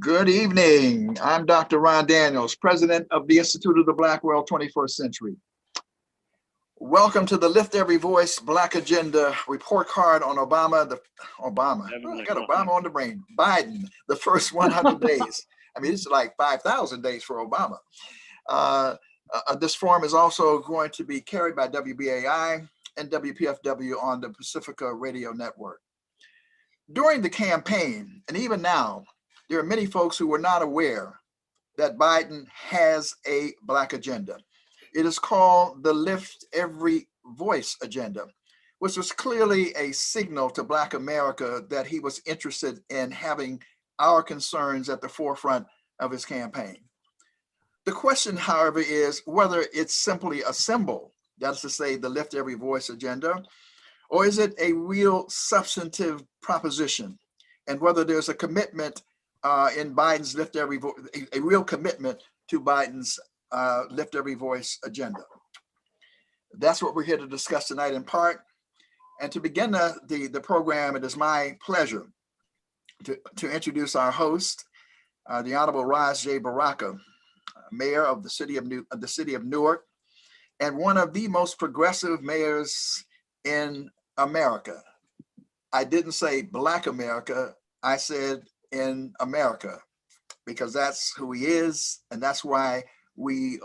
Good evening. I'm Dr. Ron Daniels, president of the Institute of the Black World 21st Century. Welcome to the Lift Every Voice Black Agenda report card on Obama. I got Obama on the brain. Biden, the first 100 days. I mean, it's like 5,000 days for Obama. This forum is also going to be carried by WBAI and WPFW on the Pacifica Radio Network. During the campaign, and even now, there are many folks who were not aware that Biden has a Black agenda. It is called the Lift Every Voice agenda, which was clearly a signal to Black America that he was interested in having our concerns at the forefront of his campaign. The question, however, is whether it's simply a symbol, that is to say, the Lift Every Voice agenda, or is it a real substantive proposition, and whether there's a commitment in Biden's Lift Every Voice, a real commitment to Biden's Lift Every Voice agenda. That's what we're here to discuss tonight in part. And to begin the program, it is my pleasure to introduce our host, the Honorable Ras J. Baraka, Mayor of the city of Newark, and one of the most progressive mayors in America. I didn't say Black America, I said in America, because that's who he is, and that's why we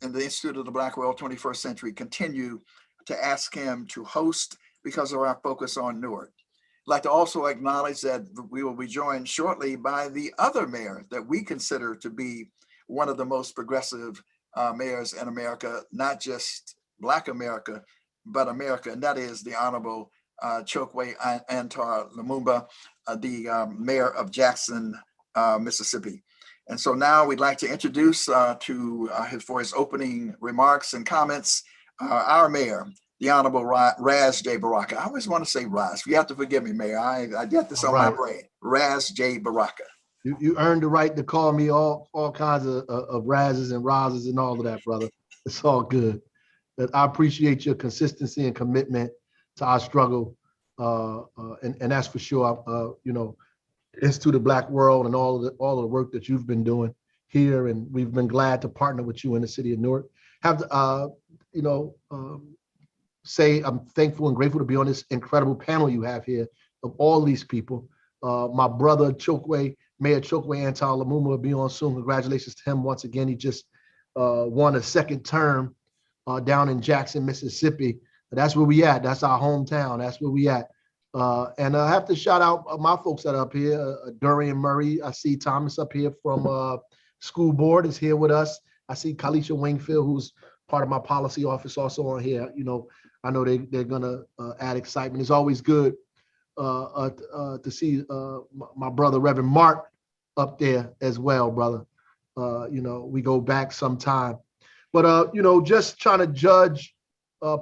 in the Institute of the Black World 21st Century continue to ask him to host because of our focus on Newark. I'd like to also acknowledge that we will be joined shortly by the other mayor that we consider to be one of the most progressive mayors in America, not just Black America, but America, and that is the Honorable Chokwe Antar Lumumba, the mayor of Jackson, Mississippi. And so now we'd like to introduce for his opening remarks and comments, our mayor, the Honorable Ras J. Baraka. I always want to say Ras. You have to forgive me, Mayor. I get this on my brain. Ras J. Baraka. You earned the right to call me all kinds of Razes and Razes and all of that, brother. It's all good. But I appreciate your consistency and commitment to our struggle, and that's for sure. Institute of Black World and all of the work that you've been doing here, and we've been glad to partner with you in the city of Newark. Have to, say I'm thankful and grateful to be on this incredible panel you have here of all these people. My brother Mayor Chokwe Antar Lumumba will be on soon. Congratulations to him once again. He just won a second term down in Jackson, Mississippi. That's where we at. That's our hometown. That's where we at. And I have to shout out my folks that are up here. Durian Murray. I see Thomas up here from school board is here with us. I see Kalisha Wingfield, who's part of my policy office, also on here. I know they're gonna add excitement. It's always good to see my brother Reverend Mark up there as well, brother. We go back some time. But just trying to judge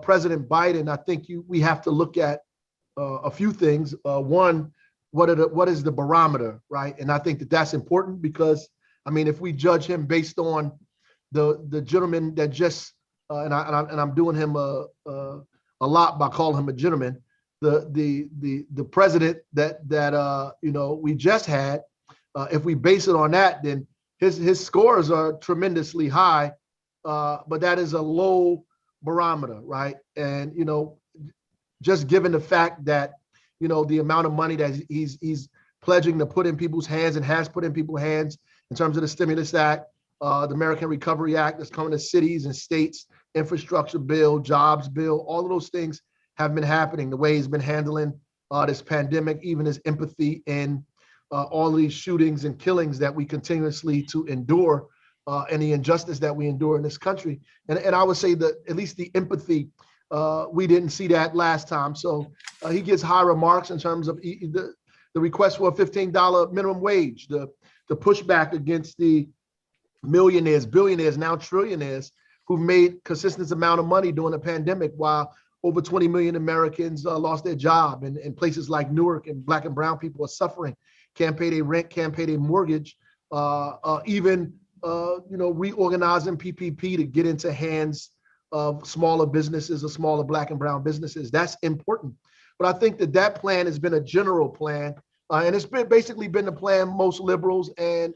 President Biden, I think we have to look at a few things. One, what is the barometer, right? And I think that's important because, I mean, if we judge him based on the gentleman that just, and I'm doing him a lot by calling him a gentleman, the president that we just had, if we base it on that, then his scores are tremendously high, but that is a low barometer, right? And just given the fact that the amount of money that he's pledging to put in people's hands and has put in people's hands in terms of the Stimulus Act, the American Recovery Act that's coming to cities and states, infrastructure bill, jobs bill, all of those things have been happening. The way he's been handling this pandemic, even his empathy in all of these shootings and killings that we continuously to endure, and the injustice that we endure in this country. And I would say that at least the empathy, we didn't see that last time. So he gets high remarks in terms of the request for a $15 minimum wage, the pushback against the millionaires, billionaires, now trillionaires who've made consistent amount of money during the pandemic while over 20 million Americans lost their job. And in places like Newark, and Black and brown people are suffering, can't pay their rent, can't pay their mortgage, even reorganizing PPP to get into hands of smaller businesses or smaller Black and brown businesses. That's important. But I think that plan has been a general plan And it's basically been the plan most liberals and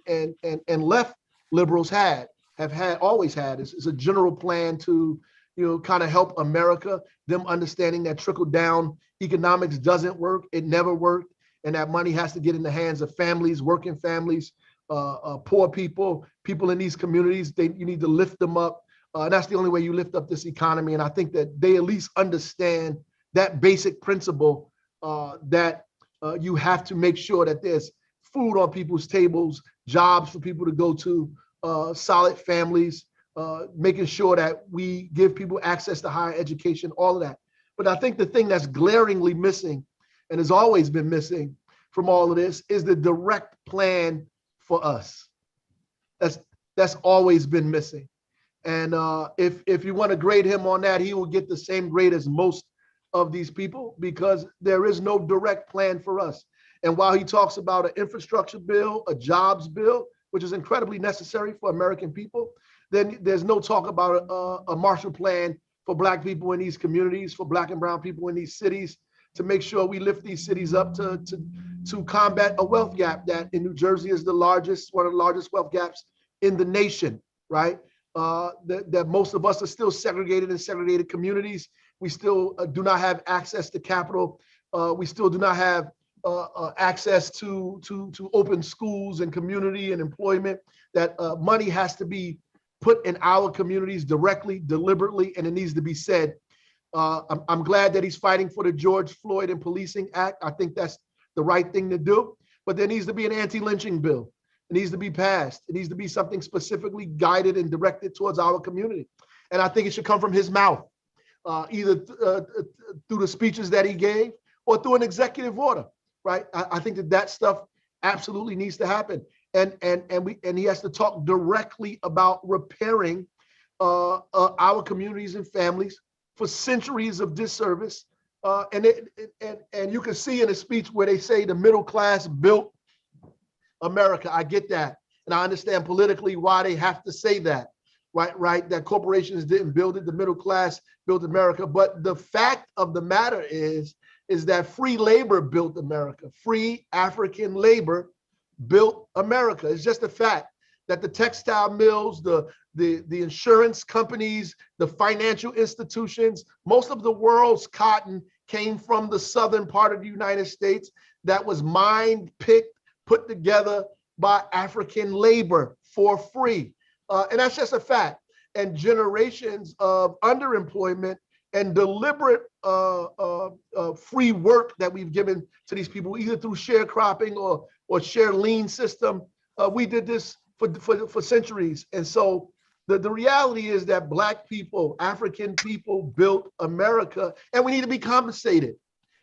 left liberals always had. It's a general plan to, kind of help America, them understanding that trickle down economics doesn't work. It never worked. And that money has to get in the hands of families, working families, poor people in these communities. You need to lift them up. And that's the only way you lift up this economy. And I think that they at least understand that basic principle, that you have to make sure that there's food on people's tables, jobs for people to go to, solid families, making sure that we give people access to higher education, all of that. But I think the thing that's glaringly missing and has always been missing from all of this is the direct plan for us. That's always been missing. And if you want to grade him on that, he will get the same grade as most of these people, because there is no direct plan for us. And while he talks about an infrastructure bill, a jobs bill, which is incredibly necessary for American people, then there's no talk about a Marshall Plan for Black people in these communities, for Black and brown people in these cities, to make sure we lift these cities up to combat a wealth gap that in New Jersey is one of the largest wealth gaps in the nation, right? That most of us are still segregated in segregated communities. We still do not have access to capital. We still do not have access to open schools and community and employment. That money has to be put in our communities directly, deliberately, and it needs to be said. I'm glad that he's fighting for the George Floyd and Policing Act. I think that's the right thing to do, but there needs to be an anti-lynching bill. It needs to be passed. It needs to be something specifically guided and directed towards our community. And I think it should come from his mouth, either through the speeches that he gave or through an executive order, right? I think that stuff absolutely needs to happen. And he has to talk directly about repairing our communities and families for centuries of disservice. And you can see in a speech where they say the middle class built America. I get that. And I understand politically why they have to say that, right? That corporations didn't build it, the middle class built America. But the fact of the matter is that free labor built America. Free African labor built America. It's just a fact that the textile mills, the insurance companies, the financial institutions, most of the world's cotton came from the southern part of the United States that was mined, picked, put together by African labor for free. And that's just a fact. And generations of underemployment and deliberate free work that we've given to these people, either through sharecropping or share lien system. We did this for centuries. And so the reality is that Black people, African people built America, and we need to be compensated.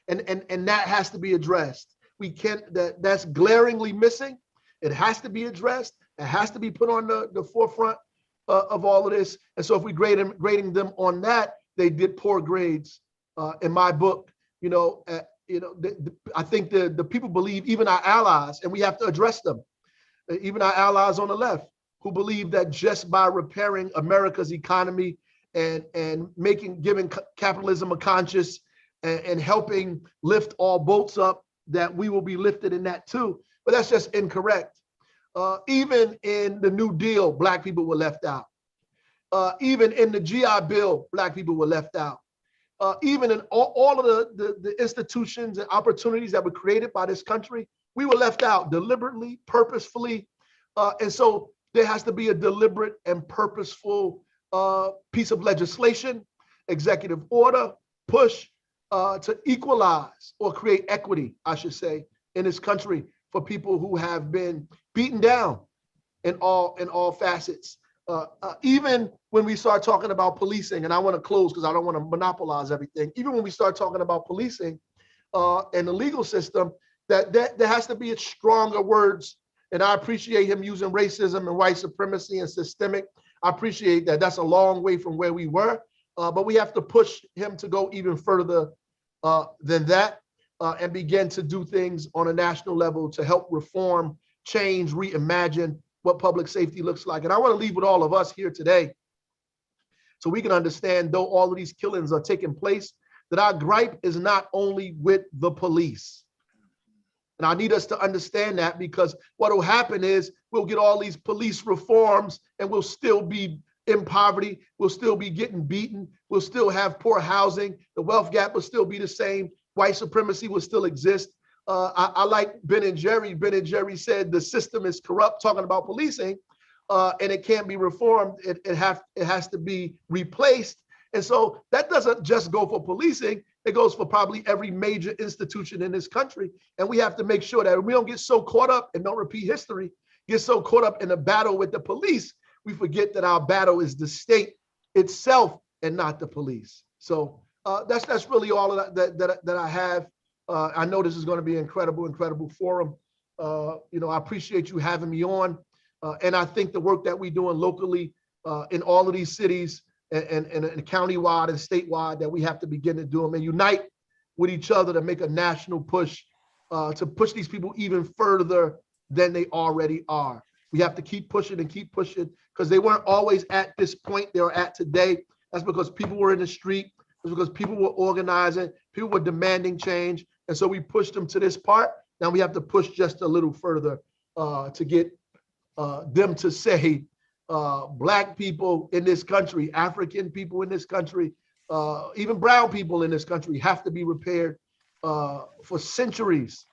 And that has to be addressed. We can't, that's glaringly missing. It has to be addressed. It has to be put on the forefront of all of this. And so if we grading them on that, they did poor grades in my book. I think the people believe, even our allies, and we have to address them, even our allies on the left, who believe that just by repairing America's economy and giving capitalism a conscience and helping lift all boats up, that we will be lifted in that too. But that's just incorrect. Even in the New Deal, Black people were left out. Even in the GI Bill, Black people were left out. Even in all of the institutions and opportunities that were created by this country, we were left out deliberately, purposefully. And so there has to be a deliberate and purposeful piece of legislation, executive order, push to equalize or create equity, I should say, in this country for people who have been beaten down in all facets. Even when we start talking about policing, and I want to close because I don't want to monopolize everything. Even when we start talking about policing and the legal system, that there has to be stronger words. And I appreciate him using racism and white supremacy and systemic. I appreciate that. That's a long way from where we were, but we have to push him to go even further than that and begin to do things on a national level to help reform, change, reimagine what public safety looks like. And I want to leave with all of us here today so we can understand, though all of these killings are taking place, that our gripe is not only with the police. And I need us to understand that, because what will happen is we'll get all these police reforms and we'll still be in poverty. We'll still be getting beaten. We'll still have poor housing. The wealth gap will still be the same. White supremacy will still exist. I like Ben and Jerry. Ben and Jerry said the system is corrupt, talking about policing, and it can't be reformed. It has to be replaced. And so that doesn't just go for policing. It goes for probably every major institution in this country. And we have to make sure that we don't get so caught up, and don't repeat history, get so caught up in a battle with the police, we forget that our battle is the state itself and not the police. So that's really all of that I have. I know this is going to be an incredible forum. I appreciate you having me on. And I think the work that we're doing locally in all of these cities and countywide and statewide, that we have to begin to do them and unite with each other to make a national push to push these people even further than they already are. We have to keep pushing and keep pushing, because they weren't always at this point they're at today. That's because people were in the street. It's because people were organizing, people were demanding change. And so we pushed them to this part. Now we have to push just a little further to get them to say, Black people in this country, African people in this country, even brown people in this country have to be repaired for centuries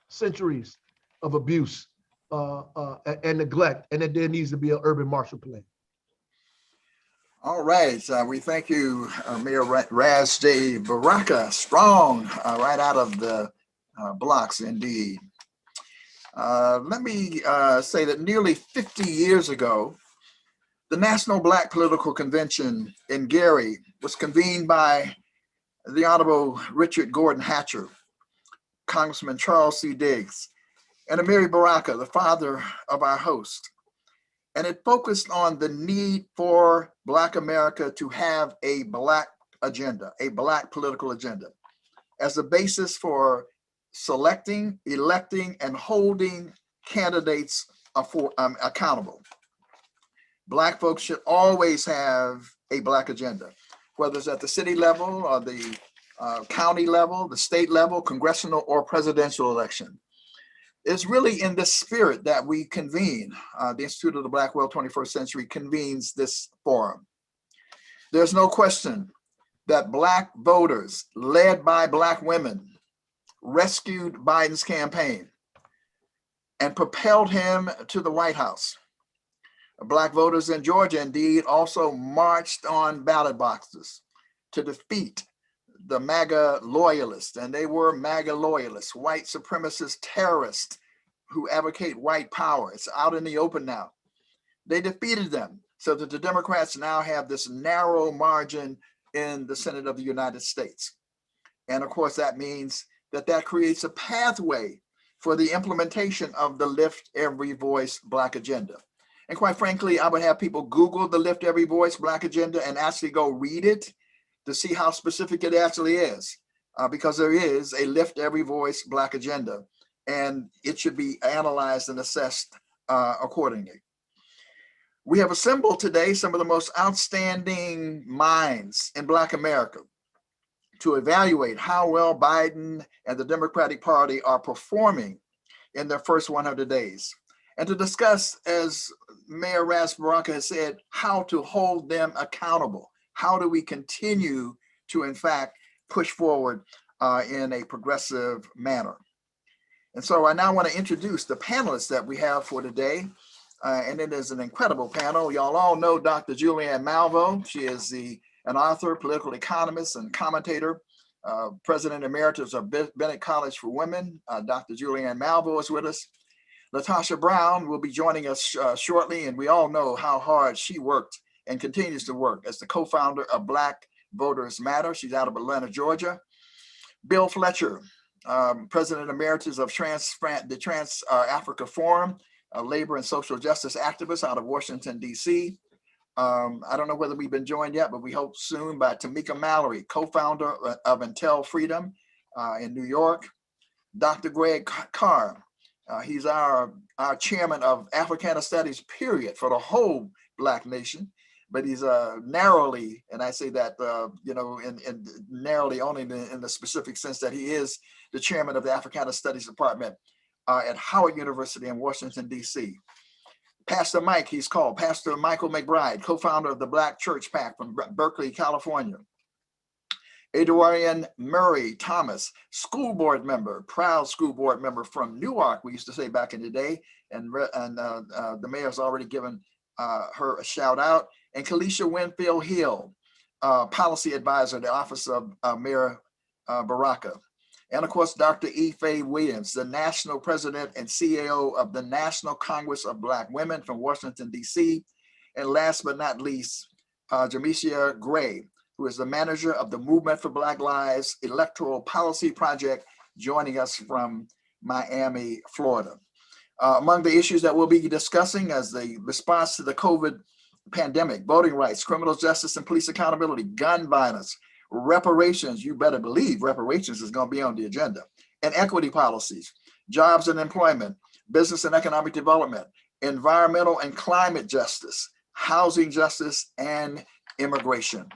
of abuse and neglect, and that there needs to be an urban Marshall Plan. All right, we thank you, Mayor Ras J. Baraka, strong right out of the blocks indeed. Let me say that nearly 50 years ago, the National Black Political Convention in Gary was convened by the Honorable Richard Gordon Hatcher, Congressman Charles C. Diggs, and Amiri Baraka, the father of our host. And it focused on the need for Black America to have a Black agenda, a Black political agenda, as a basis for selecting, electing, and holding candidates accountable. Black folks should always have a Black agenda, whether it's at the city level or the county level, the state level, congressional or presidential election. It's really in this spirit that we convene. The Institute of the Black World 21st Century convenes this forum. There's no question that Black voters, led by Black women, rescued Biden's campaign and propelled him to the White House. Black voters in Georgia, indeed, also marched on ballot boxes to defeat the MAGA loyalists, and they were MAGA loyalists, white supremacist terrorists who advocate white power. It's out in the open now. They defeated them so that the Democrats now have this narrow margin in the Senate of the United States. And of course, that means that creates a pathway for the implementation of the Lift Every Voice Black agenda. And quite frankly, I would have people Google the Lift Every Voice Black agenda and actually go read it to see how specific it actually is, because there is a Lift Every Voice Black agenda, and it should be analyzed and assessed accordingly. We have assembled today some of the most outstanding minds in Black America to evaluate how well Biden and the Democratic Party are performing in their first 100 days, and to discuss, as Mayor Ras Baraka has said, how to hold them accountable. How do we continue to, in fact, push forward in a progressive manner? And so I now want to introduce the panelists that we have for today. And it is an incredible panel. Y'all all know Dr. Julianne Malveaux. She is an author, political economist, and commentator, president emeritus of Bennett College for Women. Dr. Julianne Malveaux is with us. Latasha Brown will be joining us shortly, and we all know how hard she worked and continues to work as the co-founder of Black Voters Matter. She's out of Atlanta, Georgia. Bill Fletcher, president emeritus of the Trans Africa Forum, a labor and social justice activist out of Washington, D.C. I don't know whether we've been joined yet, but we hope soon, by Tamika Mallory, co-founder of Intel Freedom in New York. Dr. Greg Carr, he's our chairman of Africana Studies, period, for the whole Black nation. But he's narrowly, and I say that, in narrowly only in the specific sense that he is the chairman of the Africana Studies Department at Howard University in Washington, D.C. Pastor Mike, he's called Pastor Michael McBride, co-founder of the Black Church PAC from Berkeley, California. Adrian Murray Thomas, school board member, proud school board member from Newark, we used to say back in the day, and the mayor's already given her a shout out. And Kalisha Winfield Hill, policy advisor, the office of Mayor Baraka. And of course, Dr. Ife Williams, the national president and CEO of the National Congress of Black Women from Washington, D.C. And last but not least, Jamesia Gray, who is the manager of the Movement for Black Lives Electoral Policy Project, joining us from Miami, Florida. Among the issues that we'll be discussing as the response to the COVID pandemic, voting rights, criminal justice and police accountability, gun violence, reparations, you better believe reparations is going to be on the agenda, and equity policies, jobs and employment, business and economic development, environmental and climate justice, housing justice, and immigration.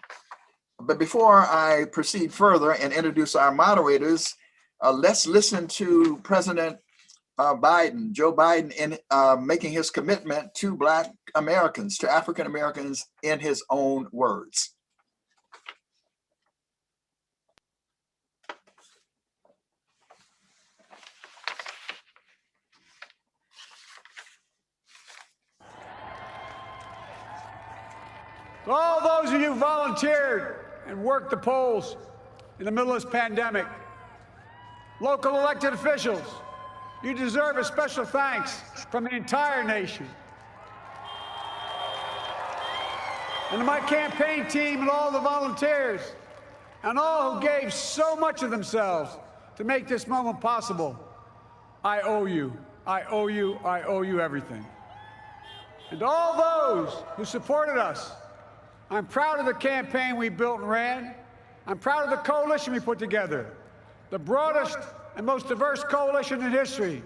But before I proceed further and introduce our moderators, let's listen to President Biden, Joe Biden, in making his commitment to Black Americans, to African Americans, in his own words. To all those of you who volunteered and worked the polls in the middle of this pandemic, local elected officials, you deserve a special thanks from the entire nation. And to my campaign team and all the volunteers and all who gave so much of themselves to make this moment possible, I owe you. I owe you. I owe you everything. And to all those who supported us, I'm proud of the campaign we built and ran. I'm proud of the coalition we put together, the broadest and most diverse coalition in history.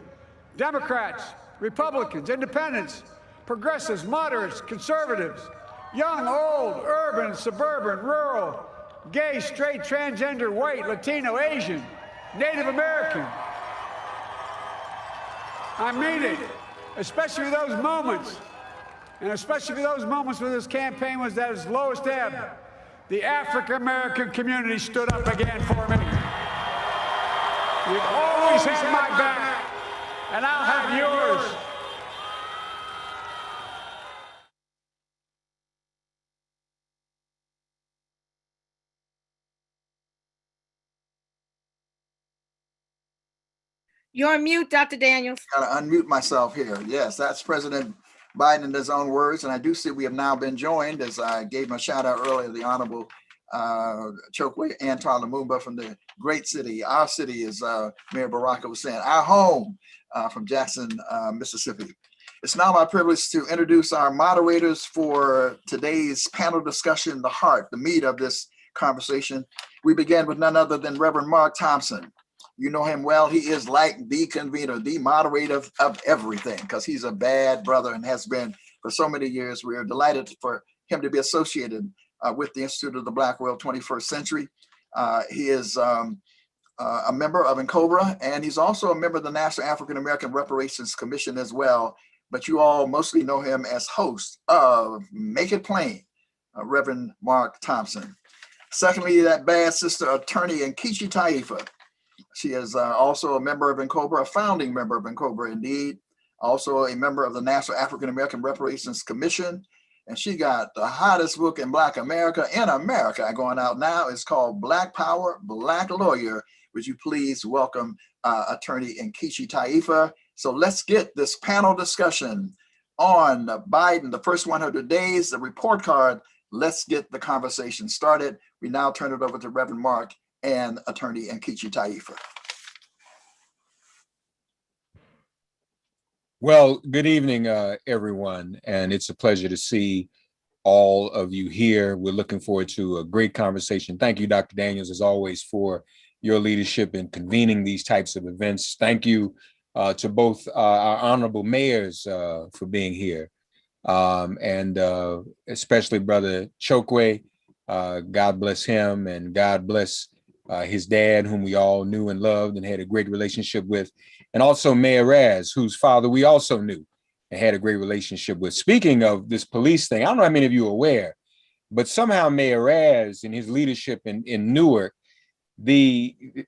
Democrats, Republicans, independents, progressives, moderates, conservatives, young, old, urban, suburban, rural, gay, straight, transgender, white, Latino, Asian, Native American. I mean it, especially those moments. And especially for those moments when this campaign was at its lowest ebb, the African-American community stood up again for me. You've always had my back, and I'll have yours. You're on mute, Dr. Daniels. Gotta unmute myself here. Yes, that's President Biden in his own words. And I do see we have now been joined, as I gave him a shout out earlier, the Honorable Chokwe Antar Lumumba from the great city. Our city, as Mayor Baraka was saying, our home from Jackson, Mississippi. It's now my privilege to introduce our moderators for today's panel discussion, the heart, the meat of this conversation. We begin with none other than Reverend Mark Thompson. You know him well. He is like the convener, the moderator of everything, because he's a bad brother and has been for so many years. We are delighted for him to be associated with the Institute of the Black World 21st Century. He is a member of NCOBRA, and he's also a member of the National African American Reparations Commission as well. But you all mostly know him as host of Make It Plain, Reverend Mark Thompson. Secondly, that bad sister attorney Nkechi Taifa. She is also a member of NCOBRA, a founding member of NCOBRA indeed, also a member of the National African American Reparations Commission. And she got the hottest book in Black America going out now. It's called Black Power, Black Lawyer. Would you please welcome attorney Nkechi Taifa? So let's get this panel discussion on Biden, the first 100 days, the report card. Let's get the conversation started. We now turn it over to Reverend Mark and attorney Nkechi Taifa. Well, good evening, everyone, and it's a pleasure to see all of you here. We're looking forward to a great conversation. Thank you, Dr. Daniels, as always, for your leadership in convening these types of events. Thank you to both our honorable mayors for being here, and especially Brother Chokwe. God bless him, and God bless his dad, whom we all knew and loved and had a great relationship with. and also Mayor Ras, whose father we also knew and had a great relationship with. Speaking of this police thing, I don't know how many of you are aware, but somehow Mayor Ras and his leadership in Newark,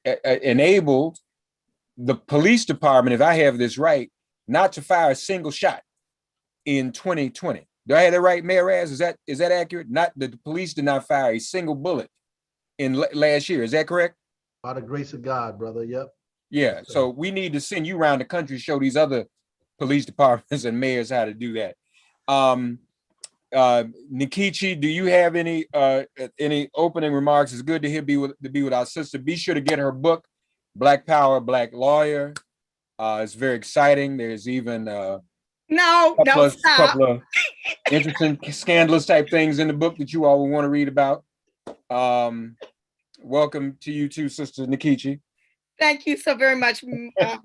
enabled the police department, if I have this right, not to fire a single shot in 2020. Do I have that right, Mayor Ras? Is that accurate? Not the police did not fire a single bullet in last year. Is that correct? By the grace of God, brother. Yep. Yeah. So we need to send you around the country, show these other police departments and mayors how to do that. Nkechi, do you have any opening remarks? It's good to be with our sister. Be sure to get her book, Black Power, Black Lawyer. It's very exciting. There's even couple of interesting scandalous type things in the book that you all will want to read about. Welcome to you too, Sister Nkechi. Thank you so very much,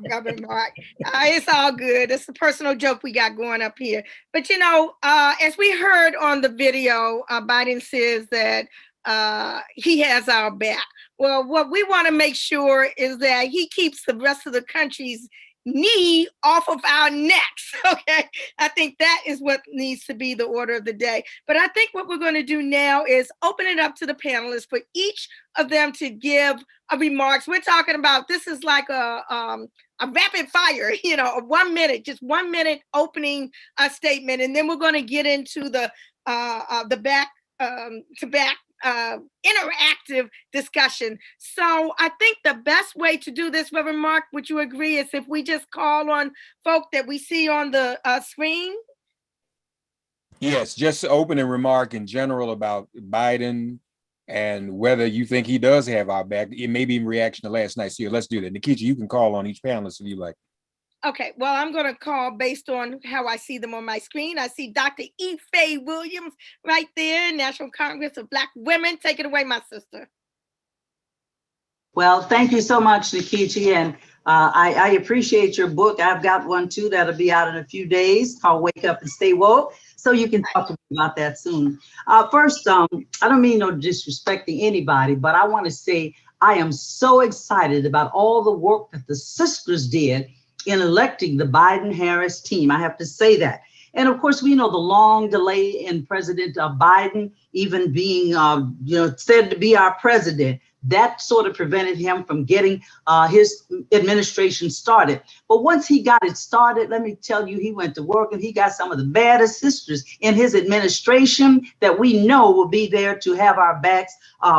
Governor Mark. It's all good. It's a personal joke we got going up here. But, as we heard on the video, Biden says that he has our back. Well, what we want to make sure is that he keeps the rest of the country's knee off of our necks. Okay. I think that is what needs to be the order of the day. But I think what we're going to do now is open it up to the panelists for each of them to give remarks. We're talking about, this is like a rapid fire, a 1 minute, just 1 minute opening statement. And then we're going to get into the back to back interactive discussion. So I think the best way to do this, Reverend Mark, would you agree, is if we just call on folk that we see on the screen? Yes, just opening remark in general about Biden and whether you think he does have our back. It may be in reaction to last night's here. Let's do that. Nkechi, you can call on each panelist if you like. Okay, well, I'm going to call based on how I see them on my screen. I see Dr. Ife Williams right there, National Congress of Black Women. Take it away, my sister. Well, thank you so much, Nkechi, and I appreciate your book. I've got one too that'll be out in a few days called Wake Up and Stay Woke. So you can talk about that soon. First, I don't mean no disrespecting anybody, but I want to say I am so excited about all the work that the sisters did in electing the Biden-Harris team. I have to say that. And of course, we know the long delay in President Biden even being, said to be our president. That sort of prevented him from getting his administration started. But once he got it started, let me tell you, he went to work and he got some of the baddest sisters in his administration that we know will be there to have our backs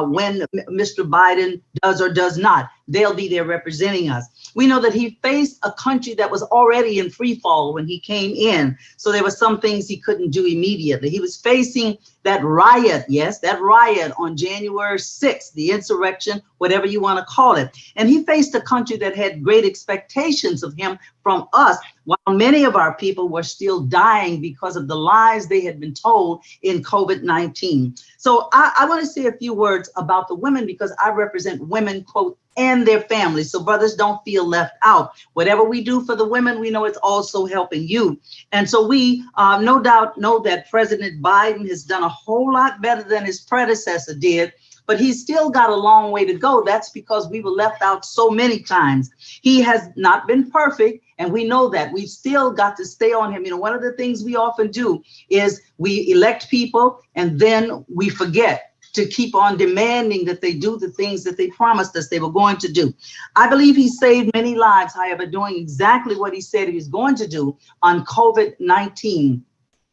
when Mr. Biden does or does not. They'll be there representing us. We know that he faced a country that was already in free fall when he came in. So there were some things he couldn't do immediately. He was facing that riot, yes, that riot on January 6th, the insurrection, whatever you want to call it. And he faced a country that had great expectations of him from us, while many of our people were still dying because of the lies they had been told in COVID-19. So I want to say a few words about the women because I represent women, quote, and their families. So brothers, don't feel left out. Whatever we do for the women, we know it's also helping you. And so we no doubt know that President Biden has done a whole lot better than his predecessor did, but he's still got a long way to go. That's because we were left out so many times. He has not been perfect, and we know that. We've still got to stay on him. One of the things we often do is we elect people and then we forget to keep on demanding that they do the things that they promised us they were going to do. I believe he saved many lives, however, doing exactly what he said he was going to do on COVID-19.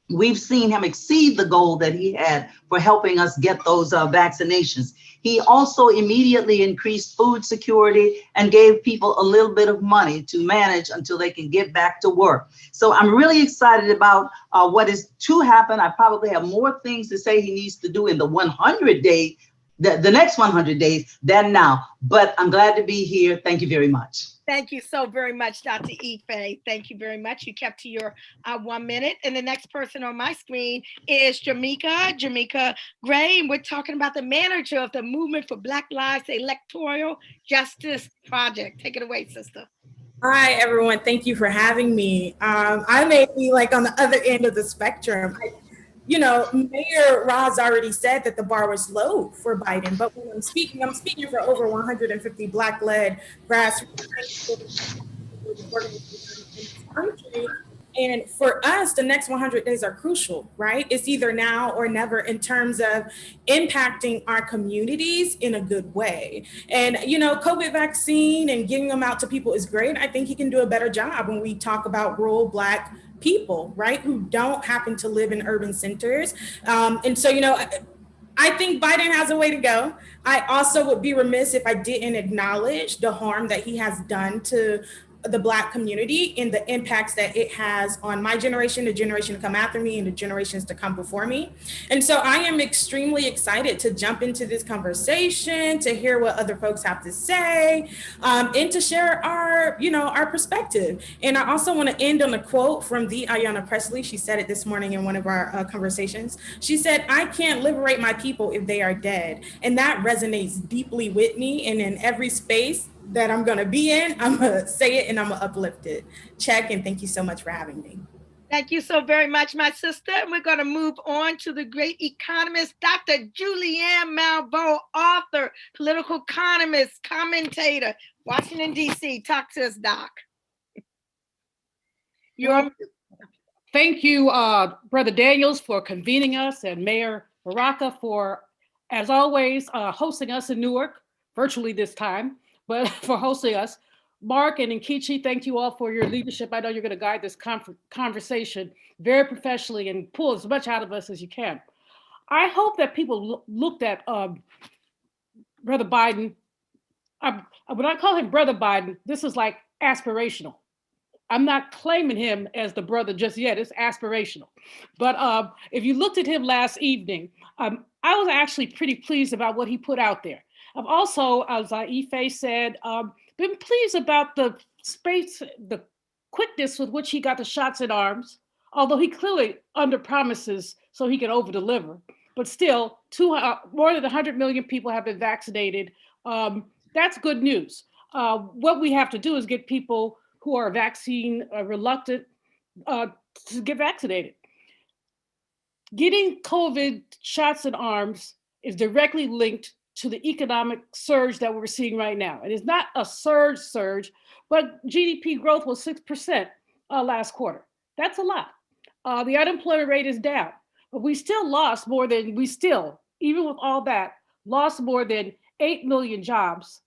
We've seen him exceed the goal that he had for helping us get those vaccinations. He also immediately increased food security and gave people a little bit of money to manage until they can get back to work. So I'm really excited about what is to happen. I probably have more things to say he needs to do in the 100 days, the next 100 days than now, but I'm glad to be here. Thank you very much. Thank you so very much, Dr. Ife. Thank you very much. You kept to your 1 minute. And the next person on my screen is Jamaica Gray. And we're talking about the manager of the Movement for Black Lives Electoral Justice Project. Take it away, sister. Hi, everyone. Thank you for having me. I may be like on the other end of the spectrum. Mayor Ras already said that the bar was low for Biden, but when I'm speaking for over 150 Black-led grassroots nonprofit organizations in this country. And for us, the next 100 days are crucial, right? It's either now or never in terms of impacting our communities in a good way. And, you know, COVID vaccine and getting them out to people is great. I think he can do a better job when we talk about rural Black people, right, who don't happen to live in urban centers. And so, you know, I think Biden has a way to go. I also would be remiss if I didn't acknowledge the harm that he has done to the Black community and the impacts that it has on my generation, the generation to come after me, and the generations to come before me. And so I am extremely excited to jump into this conversation, to hear what other folks have to say, and to share our, you know, our perspective. And I also want to end on a quote from the Ayanna Pressley. She said it this morning in one of our conversations. She said, "I can't liberate my people if they are dead." And that resonates deeply with me. And in every space that I'm going to be in, I'm going to say it and I'm going to uplift it. Check, and thank you so much for having me. Thank you so very much, my sister. And we're going to move on to the great economist, Dr. Julianne Malveaux, author, political economist, commentator, Washington, D.C. Talk to us, Doc. Thank you, Brother Daniels, for convening us, and Mayor Baraka for, as always, hosting us in Newark, virtually this time, but for hosting us. Mark and Nkechi, thank you all for your leadership. I know you're going to guide this conversation very professionally and pull as much out of us as you can. I hope that people looked at Brother Biden. When I call him Brother Biden, this is like aspirational. I'm not claiming him as the brother just yet. It's aspirational. But if you looked at him last evening, I was actually pretty pleased about what he put out there. I've also, as Ife said, been pleased about the space, the quickness with which he got the shots in arms, although he clearly under-promises so he can over-deliver. But still, more than 100 million people have been vaccinated. That's good news. What we have to do is get people who are vaccine reluctant to get vaccinated. Getting COVID shots in arms is directly linked to the economic surge that we're seeing right now. And it's not a surge, but GDP growth was 6% last quarter. That's a lot. The unemployment rate is down, but we still lost more than, even with all that, lost more than 8 million jobs.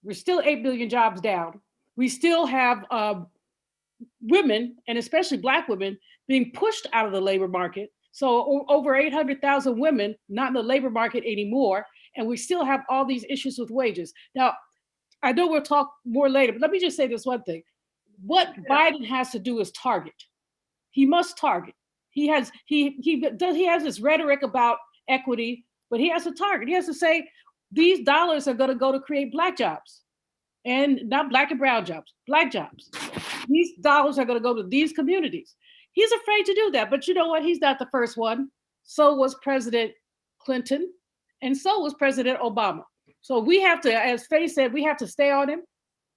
We're still 8 million jobs down. We still have women, and especially Black women, being pushed out of the labor market. So over 800,000 women not in the labor market anymore, and we still have all these issues with wages. Now, I know we'll talk more later, but let me just say this one thing. What Biden has to do is target. He must target. He has this rhetoric about equity, but he has to target. He has to say, these dollars are going to go to create Black jobs, and not Black and brown jobs, Black jobs. These dollars are going to go to these communities. He's afraid to do that, but you know what? He's not the first one. So was President Clinton, and so was President Obama. So we have to, as Faye said, we have to stay on him.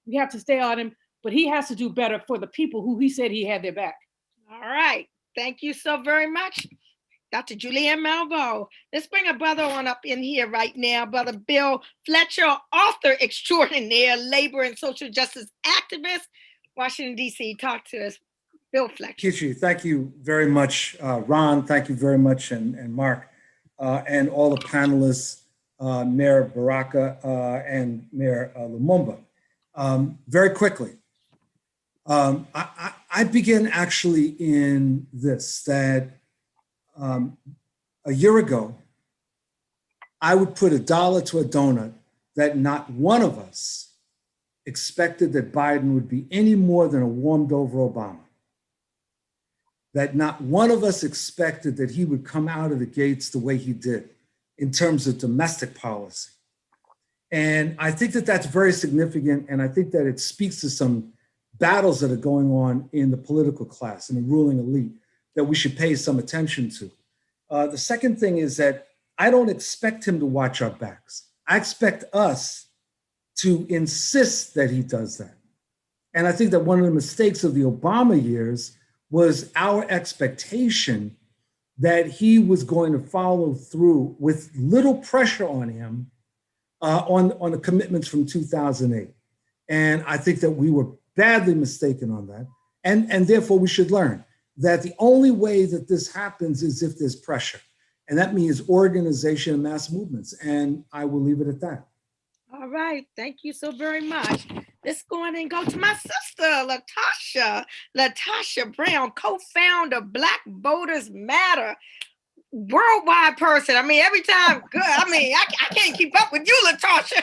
We have to stay on him, but he has to do better for the people who he said he had their back. All right. Thank you so very much, Dr. Julianne Malveaux. Let's bring a brother on up in here right now, Brother Bill Fletcher, author extraordinaire, labor and social justice activist, Washington, D.C. Talk to us, Bill Fletcher. Nkechi, thank you very much. Ron, thank you very much, and Mark, and all the panelists, Mayor Baraka and Mayor Lumumba. Very quickly, I begin actually in this, that a year ago, I would put $1 to a donut that not one of us expected that Biden would be any more than a warmed over Obama. That not one of us expected that he would come out of the gates the way he did in terms of domestic policy. And I think that that's very significant. And I think that it speaks to some battles that are going on in the political class and the ruling elite that we should pay some attention to. The second thing is that I don't expect him to watch our backs. I expect us to insist that he does that. And I think that one of the mistakes of the Obama years was our expectation that he was going to follow through with little pressure on him on the commitments from 2008. And I think that we were badly mistaken on that. And therefore we should learn that the only way that this happens is if there's pressure. And that means organization and mass movements. And I will leave it at that. All right, thank you so very much. Let's go on and go to my sister, Latasha Brown, co-founder Black Voters Matter, worldwide person. I mean, every time, good. I mean, I can't keep up with you, Latasha.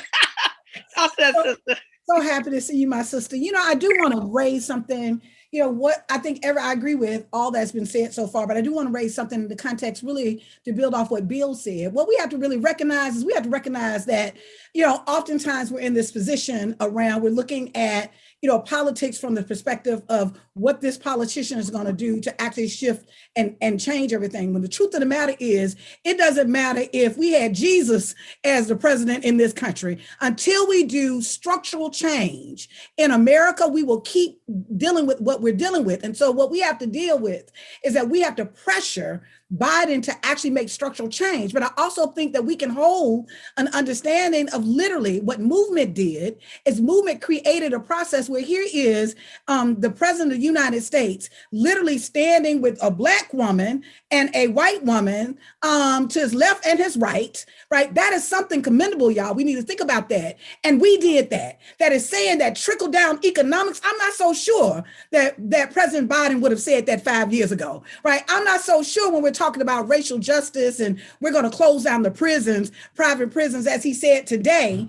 So happy to see you, my sister. You know, I do want to raise something, you know, what I think I agree with all that's been said so far, but I do want to raise something in the context really to build off what Bill said. What we have to really recognize is we have to recognize that, you know, oftentimes we're in this position around, we're looking at, you know, politics from the perspective of what this politician is going to do to actually shift and change everything. When the truth of the matter is, it doesn't matter if we had Jesus as the president in this country. Until we do structural change in America, we will keep dealing with what we're dealing with. And so what we have to deal with is that we have to pressure Biden to actually make structural change. But I also think that we can hold an understanding of literally what movement did is movement created a process where here is the president of the United States literally standing with a Black woman and a white woman to his left and his right, right? That is something commendable, y'all. We need to think about that. And we did that. That is saying that trickle down economics. I'm not so sure that President Biden would have said that 5 years ago, right? I'm not so sure when we're talking about racial justice and we're going to close down the prisons, private prisons, as he said today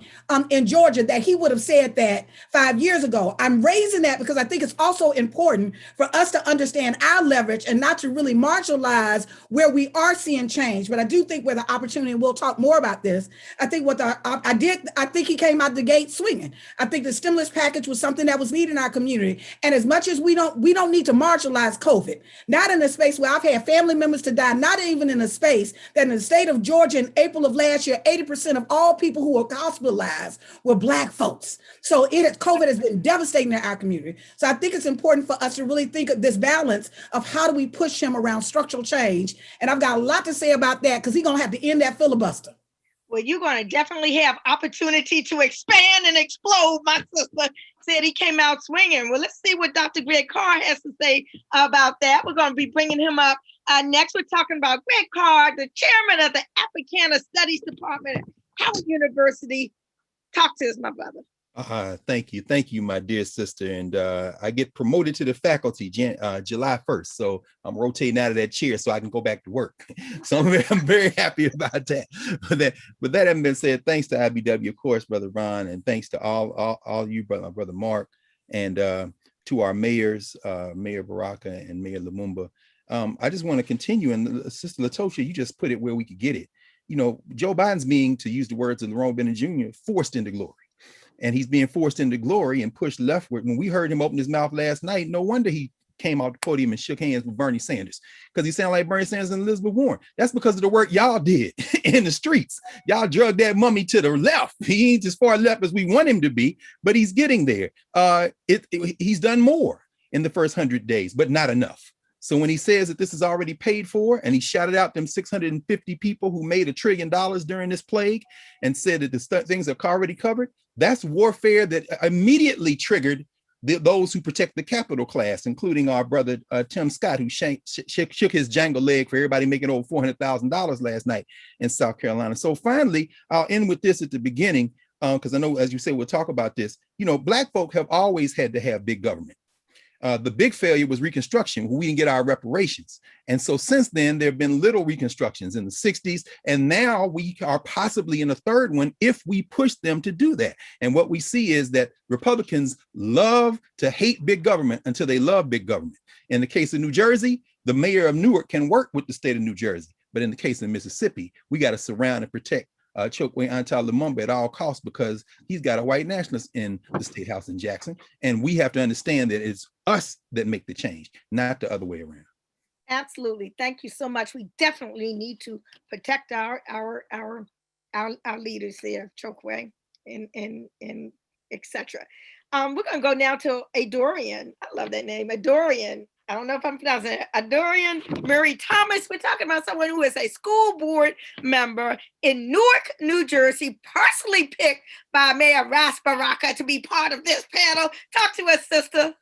in Georgia, that he would have said that 5 years ago. I'm raising that because I think it's also important for us to understand our leverage and not to really marginalize where we are seeing change. But I do think where the opportunity, and we'll talk more about this, I think I think he came out the gate swinging. I think the stimulus package was something that was needed in our community. And as much as we don't need to marginalize COVID, not in a space where I've had family members to die, not even in a space that in the state of Georgia in April of last year, 80% of all people who were hospitalized were Black folks. So COVID has been devastating in our community. So I think it's important for us to really think of this balance of how do we push him around structural change. And I've got a lot to say about that because he's going to have to end that filibuster. Well, you're going to definitely have opportunity to expand and explode. My sister said he came out swinging. Well, let's see what Dr. Greg Carr has to say about that. We're going to be bringing him up. Next, we're talking about Greg Carr, the chairman of the Africana Studies Department at Howard University. Talk to us, my brother. Thank you, my dear sister. And I get promoted to the faculty July 1st. So I'm rotating out of that chair so I can go back to work. So I'm very happy about that. But that having been said, thanks to IBW, of course, Brother Ron, and thanks to all you, Brother Mark, and to our mayors, Mayor Baraka and Mayor Lumumba. I just want to continue. And Sister Latosha, you just put it where we could get it. You know, Joe Biden's being, to use the words of Lerone Bennett Jr., forced into glory. And he's being forced into glory and pushed leftward. When we heard him open his mouth last night, no wonder he came out the podium and shook hands with Bernie Sanders, because he sounded like Bernie Sanders and Elizabeth Warren. That's because of the work y'all did in the streets. Y'all drugged that mummy to the left. He ain't as far left as we want him to be, but he's getting there. He's done more in the first 100 days, but not enough. So when he says that this is already paid for, and he shouted out them 650 people who made $1 trillion during this plague and said that the things are already covered, that's warfare that immediately triggered those who protect the capital class, including our brother Tim Scott, who shook his jangle leg for everybody making over $400,000 last night in South Carolina. So finally, I'll end with this at the beginning, because I know, as you say, we'll talk about this. You know, Black folk have always had to have big government. The big failure was Reconstruction, where we didn't get our reparations. And so since then, there have been little reconstructions in the 60s. And now we are possibly in a third one if we push them to do that. And what we see is that Republicans love to hate big government until they love big government. In the case of New Jersey, the mayor of Newark can work with the state of New Jersey. But in the case of Mississippi, we got to surround and protect Chokwe Antal Lumumba at all costs, because he's got a white nationalist in the State House in Jackson. And we have to understand that it's us that make the change, not the other way around. Absolutely. Thank you so much. We definitely need to protect our leaders there, Chokwe and etc. We're going to go now to Adorian. I love that name, Adorian. I don't know if I'm pronouncing it, Adorian Murray Thomas. We're talking about someone who is a school board member in Newark, New Jersey, personally picked by Mayor Ras Baraka to be part of this panel. Talk to us, sister.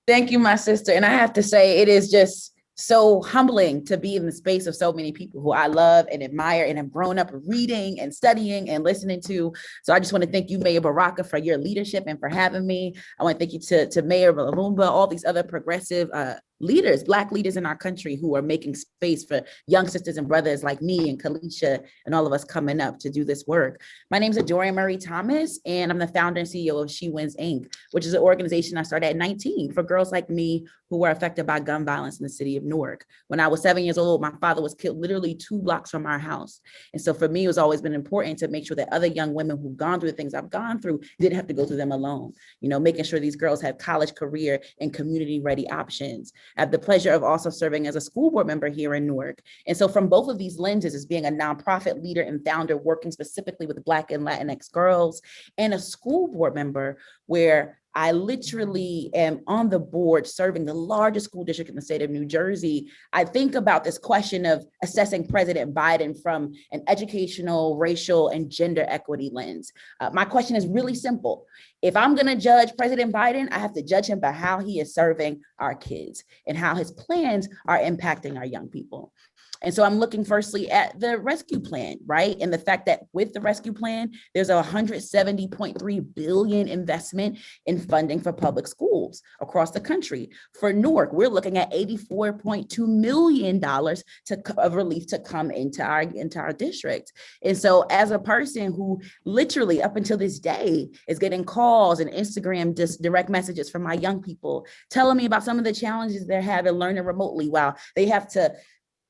Thank you, my sister. And I have to say, it is just so humbling to be in the space of so many people who I love and admire and have grown up reading and studying and listening to. So I just want to thank you, Mayor Baraka, for your leadership and for having me. I want to thank you to Mayor Lumumba, all these other progressive leaders, Black leaders in our country who are making space for young sisters and brothers like me and Kalisha and all of us coming up to do this work. My name is Adorian Murray Thomas, and I'm the founder and CEO of She Wins, Inc., which is an organization I started at 19 for girls like me who were affected by gun violence in the city of Newark. When I was 7 years old, my father was killed literally 2 blocks from our house. And so for me, it's always been important to make sure that other young women who've gone through the things I've gone through didn't have to go through them alone. You know, making sure these girls have college, career, and community-ready options. I have the pleasure of also serving as a school board member here in Newark. And so from both of these lenses, as being a nonprofit leader and founder working specifically with Black and Latinx girls, and a school board member where I literally am on the board serving the largest school district in the state of New Jersey, I think about this question of assessing President Biden from an educational, racial, and gender equity lens. My question is really simple. If I'm gonna judge President Biden, I have to judge him by how he is serving our kids and how his plans are impacting our young people. And so I'm looking firstly at the rescue plan, right? And the fact that with the rescue plan, there's a $170.3 billion investment in funding for public schools across the country. For Newark, we're looking at $84.2 million of relief to come into our district. And so as a person who literally up until this day is getting calls and Instagram direct messages from my young people telling me about some of the challenges they're having learning remotely while they have to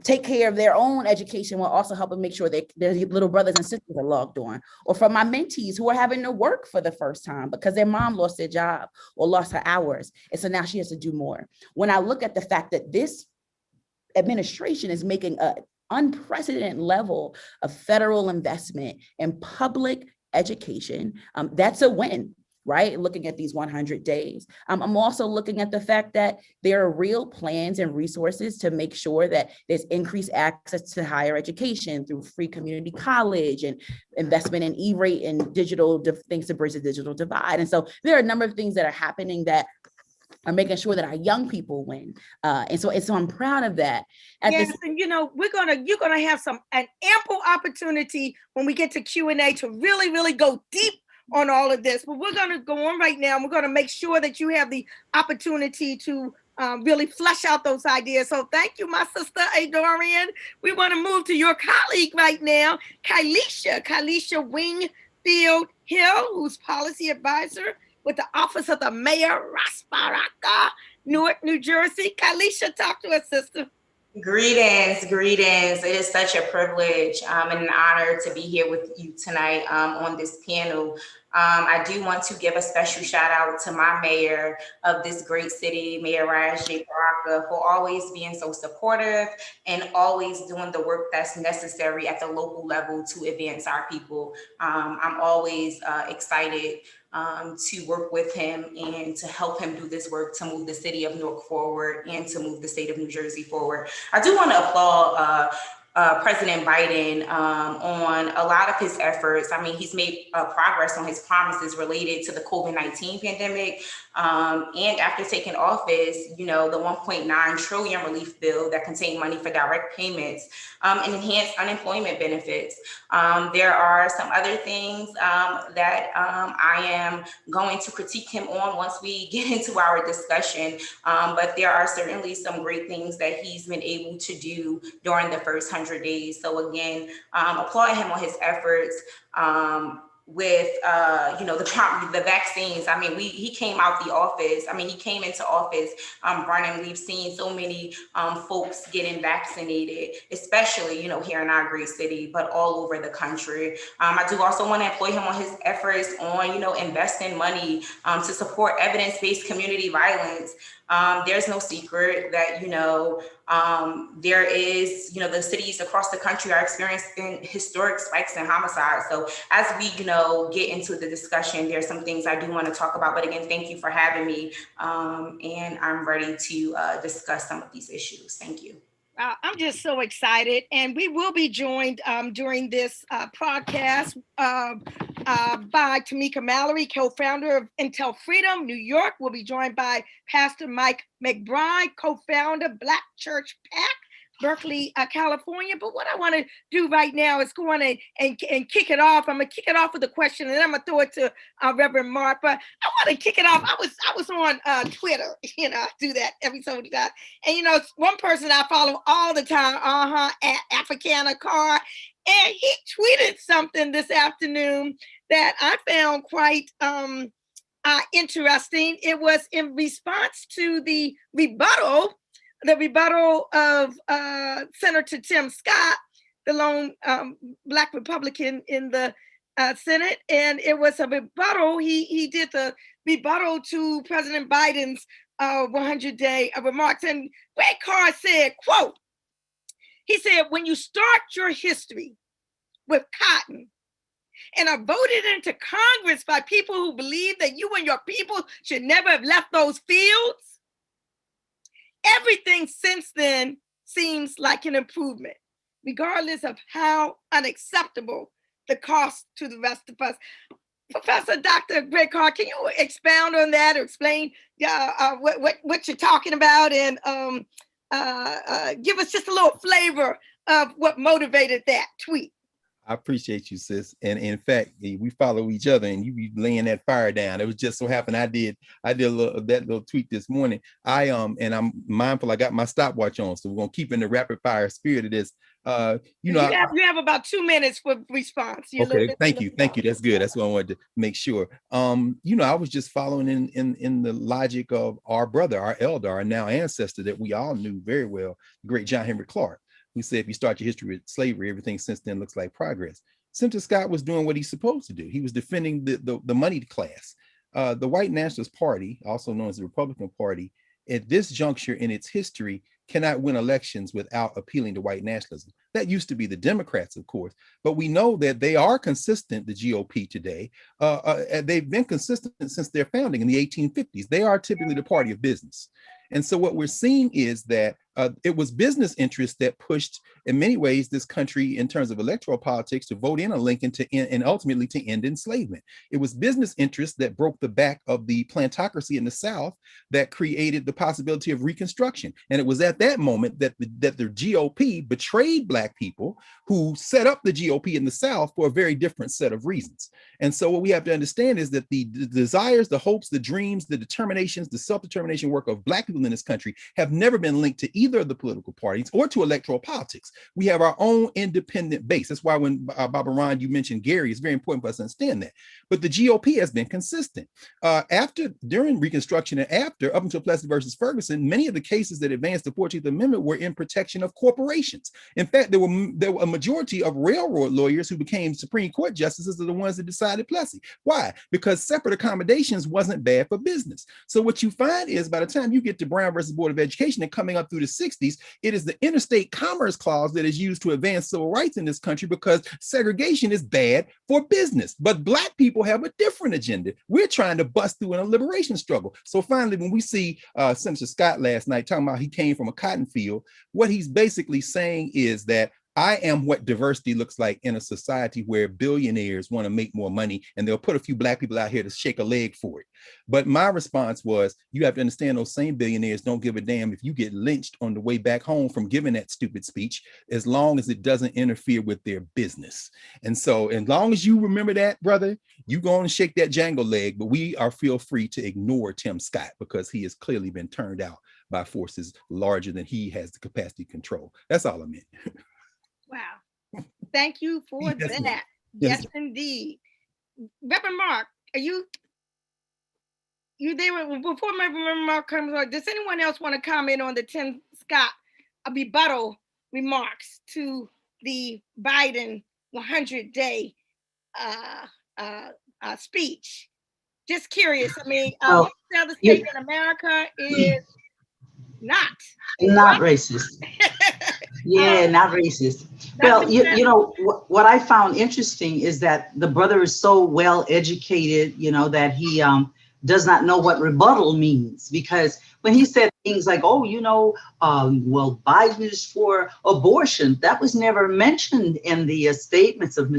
take care of their own education while also helping make sure that their little brothers and sisters are logged on. Or from my mentees who are having to work for the first time because their mom lost their job or lost her hours. And so now she has to do more. When I look at the fact that this administration is making an unprecedented level of federal investment in public education, that's a win. Right? Looking at these 100 days. I'm also looking at the fact that there are real plans and resources to make sure that there's increased access to higher education through free community college and investment in E-rate and digital things to bridge the digital divide. And so there are a number of things that are happening that are making sure that our young people win. And so I'm proud of that. Yes, and you know, you're gonna have an ample opportunity when we get to Q&A to really, really go deep on all of this, but we're going to go on right now. And we're going to make sure that you have the opportunity to really flesh out those ideas. So thank you, my sister Adorian. We want to move to your colleague right now, Kalisha Wingfield Hill, who's policy advisor with the Office of the Mayor, Ras Baraka, Newark, New Jersey. Kalisha, talk to us, sister. Greetings. It is such a privilege and an honor to be here with you tonight on this panel. I do want to give a special shout out to my mayor of this great city, Mayor Ras J Baraka, for always being so supportive and always doing the work that's necessary at the local level to advance our people. I'm always excited to work with him and to help him do this work to move the city of Newark forward and to move the state of New Jersey forward. I do want to applaud President Biden on a lot of his efforts. I mean, he's made progress on his promises related to the COVID-19 pandemic. And after taking office, you know, the $1.9 trillion relief bill that contained money for direct payments and enhanced unemployment benefits. There are some other things that I am going to critique him on once we get into our discussion. But there are certainly some great things that he's been able to do during the first 100 days. So again, applaud him on his efforts. With you know, the vaccines. I mean, he came out the office. I mean, he came into office running. We've seen so many folks getting vaccinated, especially, you know, here in our great city, but all over the country. I do also want to employ him on his efforts on, you know, investing money to support evidence-based community violence. There's no secret that, you know, there is, the cities across the country are experiencing historic spikes in homicide. So as we, get into the discussion, there's some things I do want to talk about. But again, thank you for having me. And I'm ready to discuss some of these issues. Thank you. I'm just so excited, and we will be joined during this podcast by Tamika Mallory, co-founder of Intel Freedom New York. We'll be joined by Pastor Mike McBride, co-founder Black Church PAC, Berkeley, California. But what I want to do right now is go on and kick it off. I'm gonna kick it off with a question, and then I'm gonna throw it to Reverend Mark. But I want to kick it off. I was on Twitter. I do that every so time. And one person I follow all the time, at Africana Carr, and he tweeted something this afternoon that I found quite interesting. It was in response to the rebuttal of Senator Tim Scott, the lone Black Republican in the Senate. And it was a rebuttal. He did the rebuttal to President Biden's 100-day remarks. And Greg Carr said, quote, he said, when you start your history with cotton and are voted into Congress by people who believe that you and your people should never have left those fields, everything since then seems like an improvement, regardless of how unacceptable the cost to the rest of us. Professor Dr. Greg Carr, can you expound on that or explain what you're talking about, and give us just a little flavor of what motivated that tweet? I appreciate you, sis. And in fact, we follow each other, and you be laying that fire down. It was just so happened I did that little tweet this morning. And I'm mindful I got my stopwatch on, so we're gonna keep in the rapid fire spirit of this. You have about 2 minutes for response. Okay, thank you. That's good. That's what I wanted to make sure. I was just following in the logic of our brother, our elder, our now ancestor that we all knew very well, the great John Henry Clark, who said, if you start your history with slavery, everything since then looks like progress. Senator Scott was doing what he's supposed to do. He was defending the moneyed class. The White Nationalist Party, also known as the Republican Party, at this juncture in its history, cannot win elections without appealing to white nationalism. That used to be the Democrats, of course, but we know that they are consistent, the GOP today. They've been consistent since their founding in the 1850s. They are typically the party of business. And so what we're seeing is that it was business interests that pushed, in many ways, this country in terms of electoral politics to vote in a Lincoln and ultimately to end enslavement. It was business interests that broke the back of the plantocracy in the South that created the possibility of Reconstruction. And it was at that moment that the GOP betrayed Black people who set up the GOP in the South for a very different set of reasons. And so what we have to understand is that the desires, the hopes, the dreams, the determinations, the self-determination work of Black people in this country have never been linked to either of the political parties or to electoral politics. We have our own independent base. That's why when Baba Ron, you mentioned Gary, it's very important for us to understand that. But the GOP has been consistent. During Reconstruction and after, up until Plessy versus Ferguson, many of the cases that advanced the 14th Amendment were in protection of corporations. In fact, there were a majority of railroad lawyers who became Supreme Court justices are the ones that decided Plessy. Why? Because separate accommodations wasn't bad for business. So what you find is by the time you get to Brown versus Board of Education and coming up through the 60s, it is the Interstate Commerce Clause that is used to advance civil rights in this country because segregation is bad for business. But Black people have a different agenda. We're trying to bust through in a liberation struggle. So finally, when we see Senator Scott last night talking about he came from a cotton field, what he's basically saying is that I am what diversity looks like in a society where billionaires want to make more money and they'll put a few Black people out here to shake a leg for it. But my response was, you have to understand those same billionaires don't give a damn if you get lynched on the way back home from giving that stupid speech, as long as it doesn't interfere with their business. And so as long as you remember that, brother, you go on and shake that jangle leg, but we are feel free to ignore Tim Scott because he has clearly been turned out by forces larger than he has the capacity to control. That's all I meant. Wow. Thank you for that. Yes, indeed. Reverend Mark, are you there? Before Reverend Mark comes on, does anyone else want to comment on the Tim Scott rebuttal remarks to the Biden 100-day speech? Just curious. I mean, the other state in America is Not racist. Yeah, not racist. Well, you know, what I found interesting is that the brother is so well educated, you know, that he does not know what rebuttal means, because when he said things like, oh, you know, well, Biden is for abortion, that was never mentioned in the statements of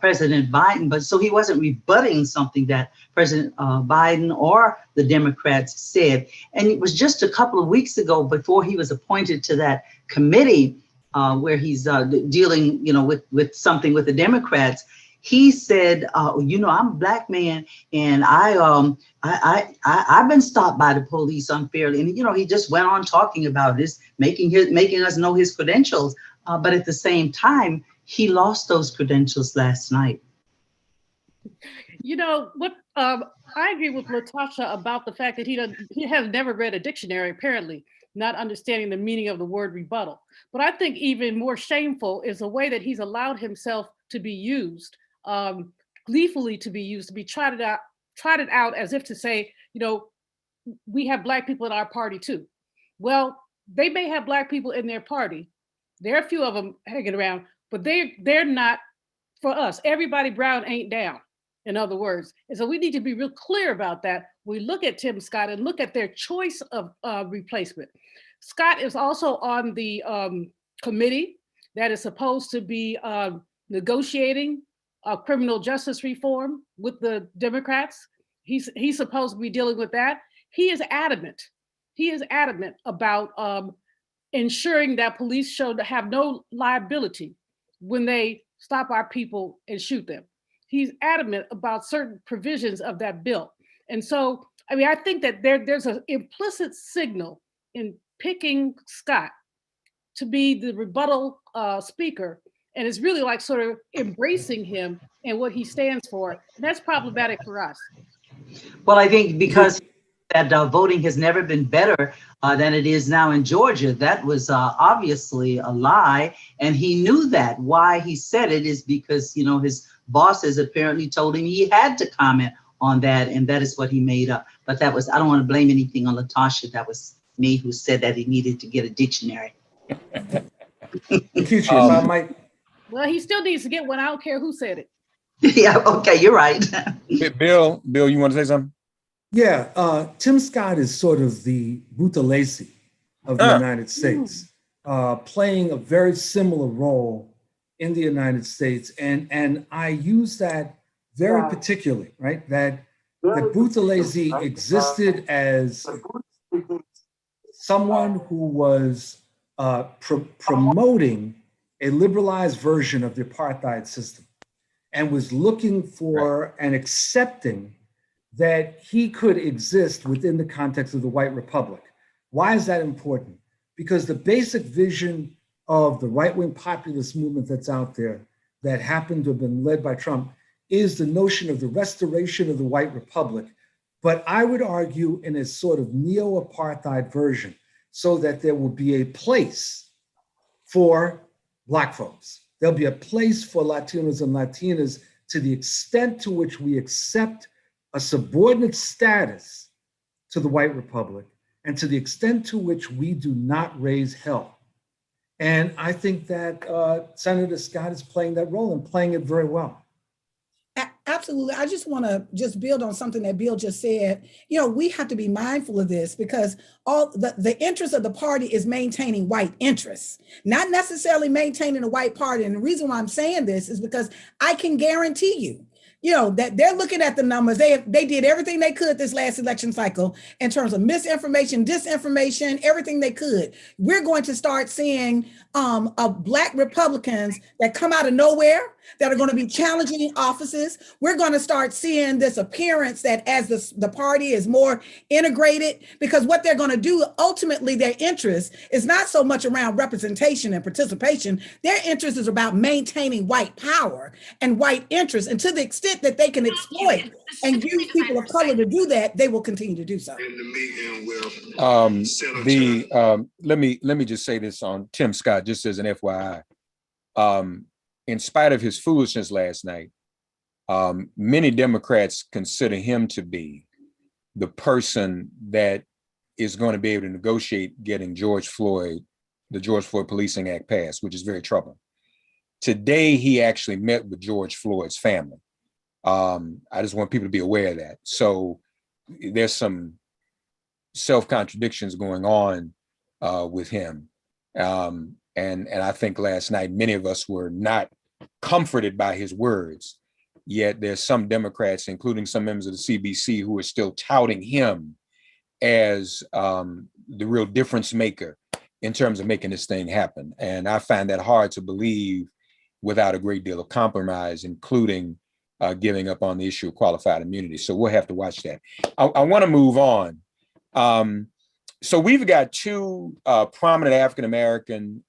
President Biden. But so he wasn't rebutting something that President Biden or the Democrats said. And it was just a couple of weeks ago, before he was appointed to that committee where he's dealing, you know, with something with the Democrats. He said, you know, I'm a Black man, and I've been stopped by the police unfairly. And, you know, he just went on talking about this, making us know his credentials. But at the same time, he lost those credentials last night. You know what? I agree with Latasha about the fact that he has never read a dictionary, apparently, not understanding the meaning of the word rebuttal. But I think even more shameful is the way that he's allowed himself to be used, gleefully to be used, to be trotted out as if to say, you know, we have Black people in our party too. Well, they may have Black people in their party. There are a few of them hanging around, but they're not for us. Everybody brown ain't down, in other words. And so we need to be real clear about that. We look at Tim Scott and look at their choice of replacement. Scott is also on the committee that is supposed to be negotiating criminal justice reform with the Democrats. He's supposed to be dealing with that. He is adamant. He is adamant about ensuring that police have no liability when they stop our people and shoot them. He's adamant about certain provisions of that bill. And so, I mean, I think that there's an implicit signal in picking Scott to be the rebuttal speaker. And it's really like sort of embracing him and what he stands for. And that's problematic for us. Well, I think because that voting has never been better than it is now in Georgia, that was obviously a lie. And he knew that. Why he said it is because, you know, his bosses apparently told him he had to comment on that. And that is what he made up. But that was, I don't want to blame anything on Latasha. That was me who said that he needed to get a dictionary. If I might. Well, he still needs to get one. I don't care who said it. Yeah, okay, you're right. Bill, you want to say something? Yeah, Tim Scott is sort of the Buthelezi of the United States, playing a very similar role in the United States. And I use that very particularly, right? That Buthelezi existed as someone who was promoting a liberalized version of the apartheid system and was looking for and accepting that he could exist within the context of the white republic. Why is that important? Because the basic vision of the right-wing populist movement that's out there that happened to have been led by Trump is the notion of the restoration of the white republic. But I would argue in a sort of neo-apartheid version, so that there will be a place for Black folks. There'll be a place for Latinos and Latinas to the extent to which we accept a subordinate status to the white republic and to the extent to which we do not raise hell. And I think that Senator Scott is playing that role and playing it very well. Absolutely. I just want to build on something that Bill just said. You know, we have to be mindful of this because all the interest of the party is maintaining white interests, not necessarily maintaining a white party. And the reason why I'm saying this is because I can guarantee you, you know, that they're looking at the numbers. They did everything they could this last election cycle in terms of misinformation, disinformation, everything they could. We're going to start seeing Black Republicans that come out of nowhere that are going to be challenging offices. We're going to start seeing this appearance that as the party is more integrated, because what they're going to do, ultimately, their interest is not so much around representation and participation. Their interest is about maintaining white power and white interest. And to the extent that they can exploit and use people of color to do that, they will continue to do so. Let me just say this on Tim Scott, just as an FYI. In spite of his foolishness last night, many Democrats consider him to be the person that is going to be able to negotiate getting the George Floyd Policing Act passed, which is very troubling. Today, he actually met with George Floyd's family. I just want people to be aware of that. So there's some self-contradictions going on with him. And I think last night, many of us were not comforted by his words, yet there's some Democrats, including some members of the CBC, who are still touting him as the real difference maker in terms of making this thing happen. And I find that hard to believe without a great deal of compromise, including giving up on the issue of qualified immunity. So we'll have to watch that. I want to move on. So we've got two prominent African-American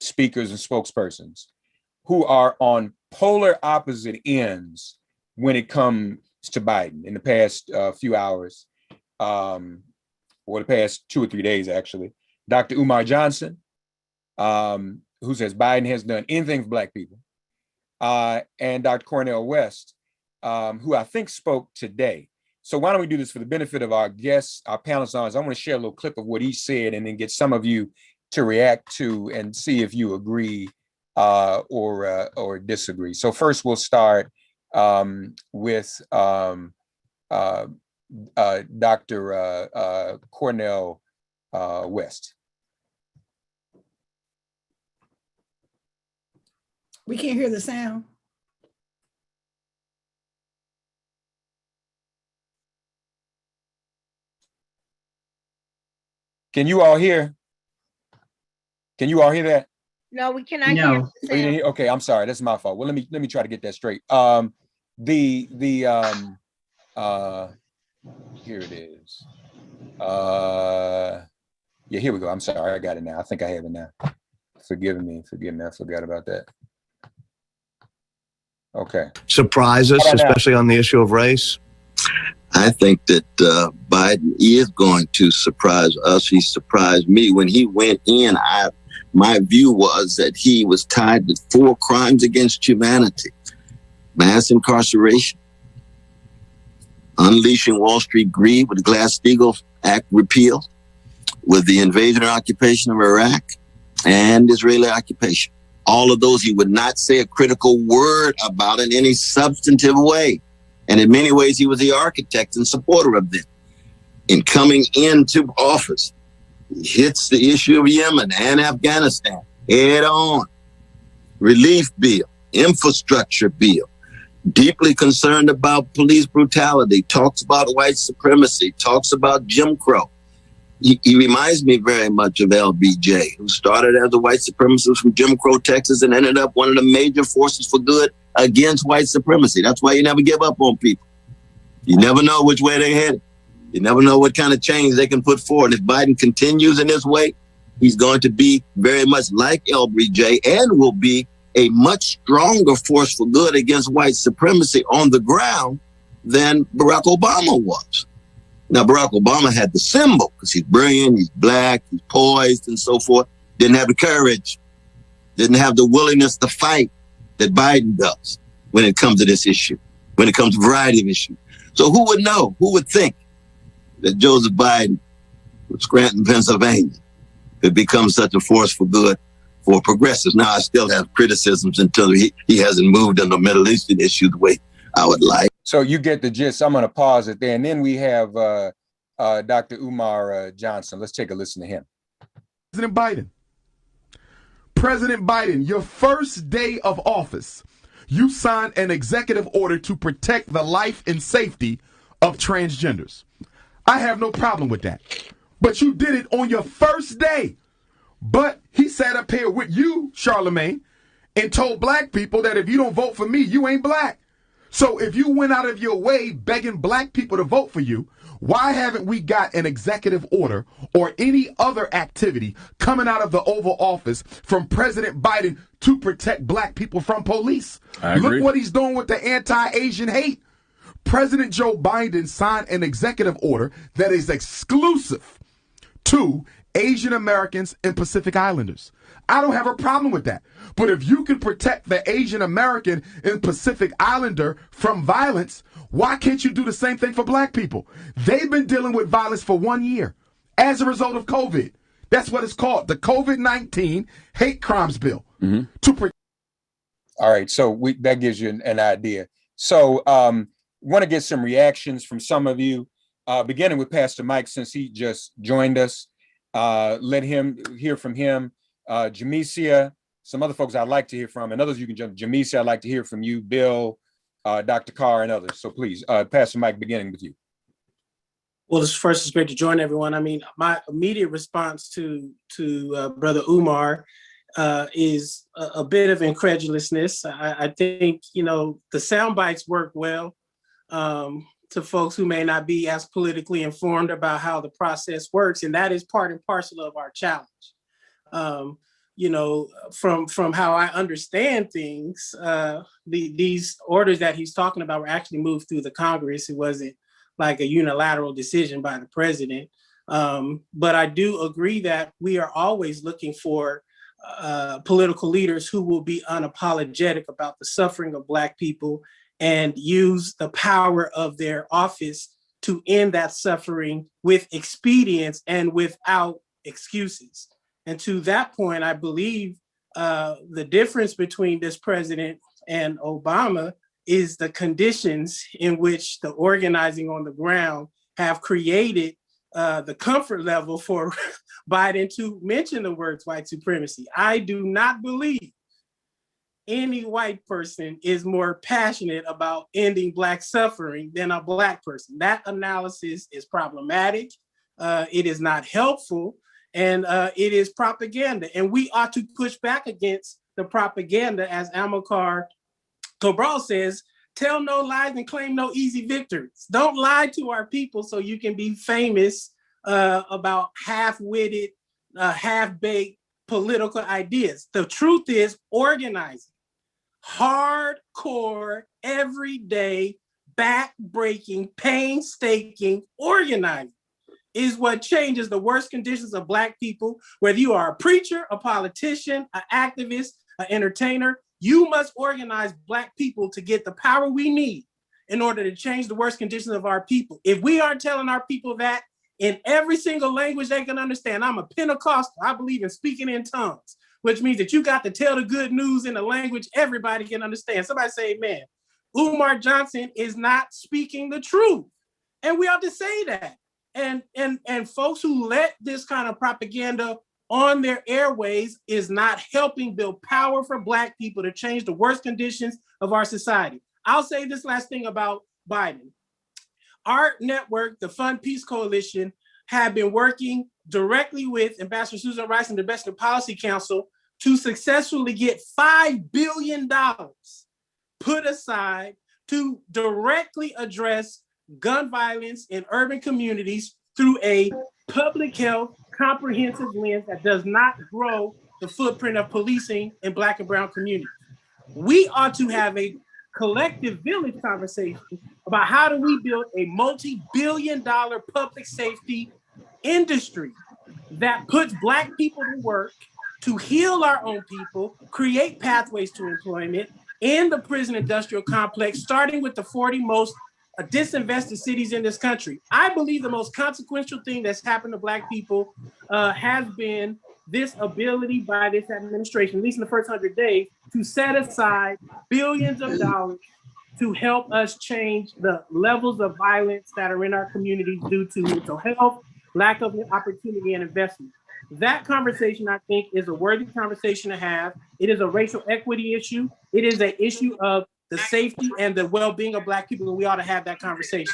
speakers and spokespersons who are on polar opposite ends when it comes to Biden in the past few hours, or the past 2 or 3 days, actually. Dr. Umar Johnson, who says Biden hasn't done anything for Black people, and Dr. Cornel West, who I think spoke today. So why don't we do this for the benefit of our guests, our panelists? I want to share a little clip of what he said and then get some of you to react to and see if you agree or disagree. So first we'll start with Dr. Cornel West. We can't hear the sound. Can you all hear? Can you all hear that? No, we cannot hear the sound. Okay, I'm sorry. That's my fault. Well, let me try to get that straight. Here it is. Yeah, here we go. I'm sorry. I got it now. I think I have it now. Forgive me. I forgot about that. Okay. Surprise us, especially on the issue of race? I think that Biden is going to surprise us. He surprised me when he went in. My view was that he was tied to 4 crimes against humanity: mass incarceration, unleashing Wall Street greed with the Glass-Steagall Act repeal, with the invasion and occupation of Iraq, and Israeli occupation. All of those he would not say a critical word about in any substantive way. And in many ways, he was the architect and supporter of them. In coming into office, he hits the issue of Yemen and Afghanistan head on. Relief bill, infrastructure bill, deeply concerned about police brutality, talks about white supremacy, talks about Jim Crow. He reminds me very much of LBJ, who started as a white supremacist from Jim Crow, Texas, and ended up one of the major forces for good against white supremacy. That's why you never give up on people. You never know which way they're headed. You never know what kind of change they can put forward. If Biden continues in this way, he's going to be very much like LBJ and will be a much stronger force for good against white supremacy on the ground than Barack Obama was. Now, Barack Obama had the symbol because he's brilliant, he's Black, he's poised and so forth. Didn't have the courage, didn't have the willingness to fight that Biden does when it comes to this issue, when it comes to a variety of issues. So who would know, who would think that Joseph Biden from Scranton, Pennsylvania could become such a force for good for progressives? Now, I still have criticisms until he hasn't moved on the Middle Eastern issue the way I would like. So you get the gist. I'm going to pause it there. And then we have Dr. Umar Johnson. Let's take a listen to him. President Biden, your first day of office, you signed an executive order to protect the life and safety of transgenders. I have no problem with that. But you did it on your first day. But he sat up here with you, Charlemagne, and told Black people that if you don't vote for me, you ain't Black. So if you went out of your way begging Black people to vote for you, why haven't we got an executive order or any other activity coming out of the Oval Office from President Biden to protect Black people from police? Look what he's doing with the anti-Asian hate. President Joe Biden signed an executive order that is exclusive to Asian Americans and Pacific Islanders. I don't have a problem with that. But if you can protect the Asian American and Pacific Islander from violence, why can't you do the same thing for Black people? They've been dealing with violence for 1 year. as a result of COVID. That's what it's called, the COVID-19 hate crimes bill. All right, so that gives you an idea. So want to get some reactions from some of you, beginning with Pastor Mike, since he just joined us. Let him hear from him. Jamesia, some other folks I'd like to hear from, and others you can jump. Jamesia, I'd like to hear from you, Bill, Dr. Carr, and others. So please, Pastor Mike, beginning with you. Well, it's great to join everyone. I mean, my immediate response to Brother Umar is a bit of incredulousness. I think, the sound bites work well to folks who may not be as politically informed about how the process works. And that is part and parcel of our challenge. From how I understand things, these orders that he's talking about were actually moved through the Congress. It wasn't like a unilateral decision by the president. But I do agree that we are always looking for political leaders who will be unapologetic about the suffering of Black people and use the power of their office to end that suffering with expedience and without excuses. And to that point, I believe the difference between this president and Obama is the conditions in which the organizing on the ground have created the comfort level for Biden to mention the words white supremacy. I do not believe any white person is more passionate about ending Black suffering than a Black person. That analysis is problematic. It is not helpful, and it is propaganda. And we ought to push back against the propaganda, as Amilcar Cabral says, tell no lies and claim no easy victories. Don't lie to our people so you can be famous about half-witted, half-baked political ideas. The truth is organizing. Hardcore, everyday, back-breaking, painstaking organizing is what changes the worst conditions of Black people. Whether you are a preacher, a politician, an activist, an entertainer, you must organize Black people to get the power we need in order to change the worst conditions of our people. If we aren't telling our people that in every single language they can understand, I'm a Pentecostal, I believe in speaking in tongues, which means that you got to tell the good news in a language everybody can understand. Somebody say amen. Umar Johnson is not speaking the truth. And we ought to say that. And folks who let this kind of propaganda on their airways is not helping build power for Black people to change the worst conditions of our society. I'll say this last thing about Biden. Our network, the Fund Peace Coalition, have been working directly with Ambassador Susan Rice and the Domestic Policy Council to successfully get $5 billion put aside to directly address gun violence in urban communities through a public health comprehensive lens that does not grow the footprint of policing in Black and brown communities. We ought to have a collective village conversation about how do we build a multi-billion-dollar public safety industry that puts Black people to work to heal our own people, create pathways to employment in the prison industrial complex, starting with the 40 most disinvested cities in this country. I believe the most consequential thing that's happened to Black people has been this ability by this administration, at least in the first 100 days, to set aside billions of dollars to help us change the levels of violence that are in our communities due to mental health, lack of opportunity and investment. That conversation, I think, is a worthy conversation to have. It is a racial equity issue. It is an issue of the safety and the well-being of Black people, and we ought to have that conversation.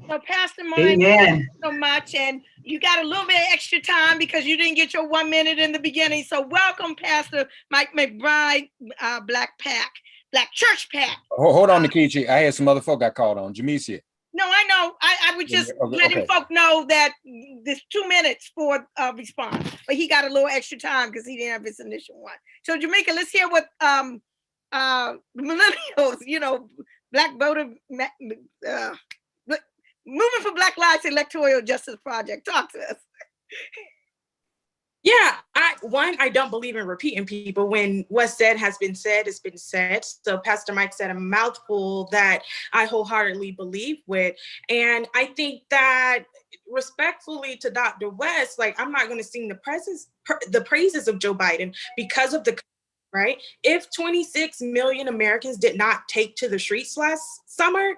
So Pastor Mike, thank you so much. And you got a little bit of extra time because you didn't get your 1 minute in the beginning. So welcome, Pastor Mike McBride, Black Church Pack. Hold on, Nkechi. I had some other folk I called on. Jamesia. No, I know. I was just letting folk know that there's 2 minutes for response, but he got a little extra time because he didn't have his initial one. So Jamaica, let's hear what millennials, Black voter, Moving for Black Lives Electoral Justice Project. Talk to us. Yeah, I don't believe in repeating people. When what's said has been said, it's been said. So Pastor Mike said a mouthful that I wholeheartedly believe with. And I think that respectfully to Dr. West, like, I'm not going to sing the praises of Joe Biden because of the, right? If 26 million Americans did not take to the streets last summer,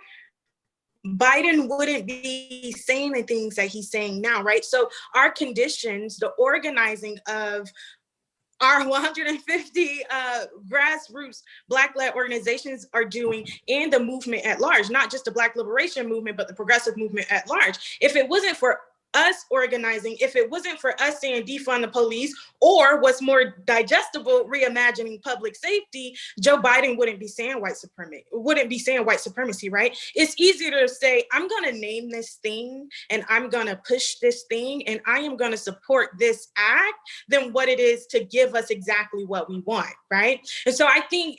Biden wouldn't be saying the things that he's saying now, right? So our conditions, the organizing of our 150 grassroots Black-led organizations are doing, and the movement at large, not just the Black liberation movement, but the progressive movement at large. If it wasn't for us organizing, if it wasn't for us saying defund the police, or what's more digestible, reimagining public safety, Joe Biden wouldn't be saying white supremacy, right? It's easier to say, I'm gonna name this thing and I'm gonna push this thing and I am gonna support this act than what it is to give us exactly what we want, right? And so I think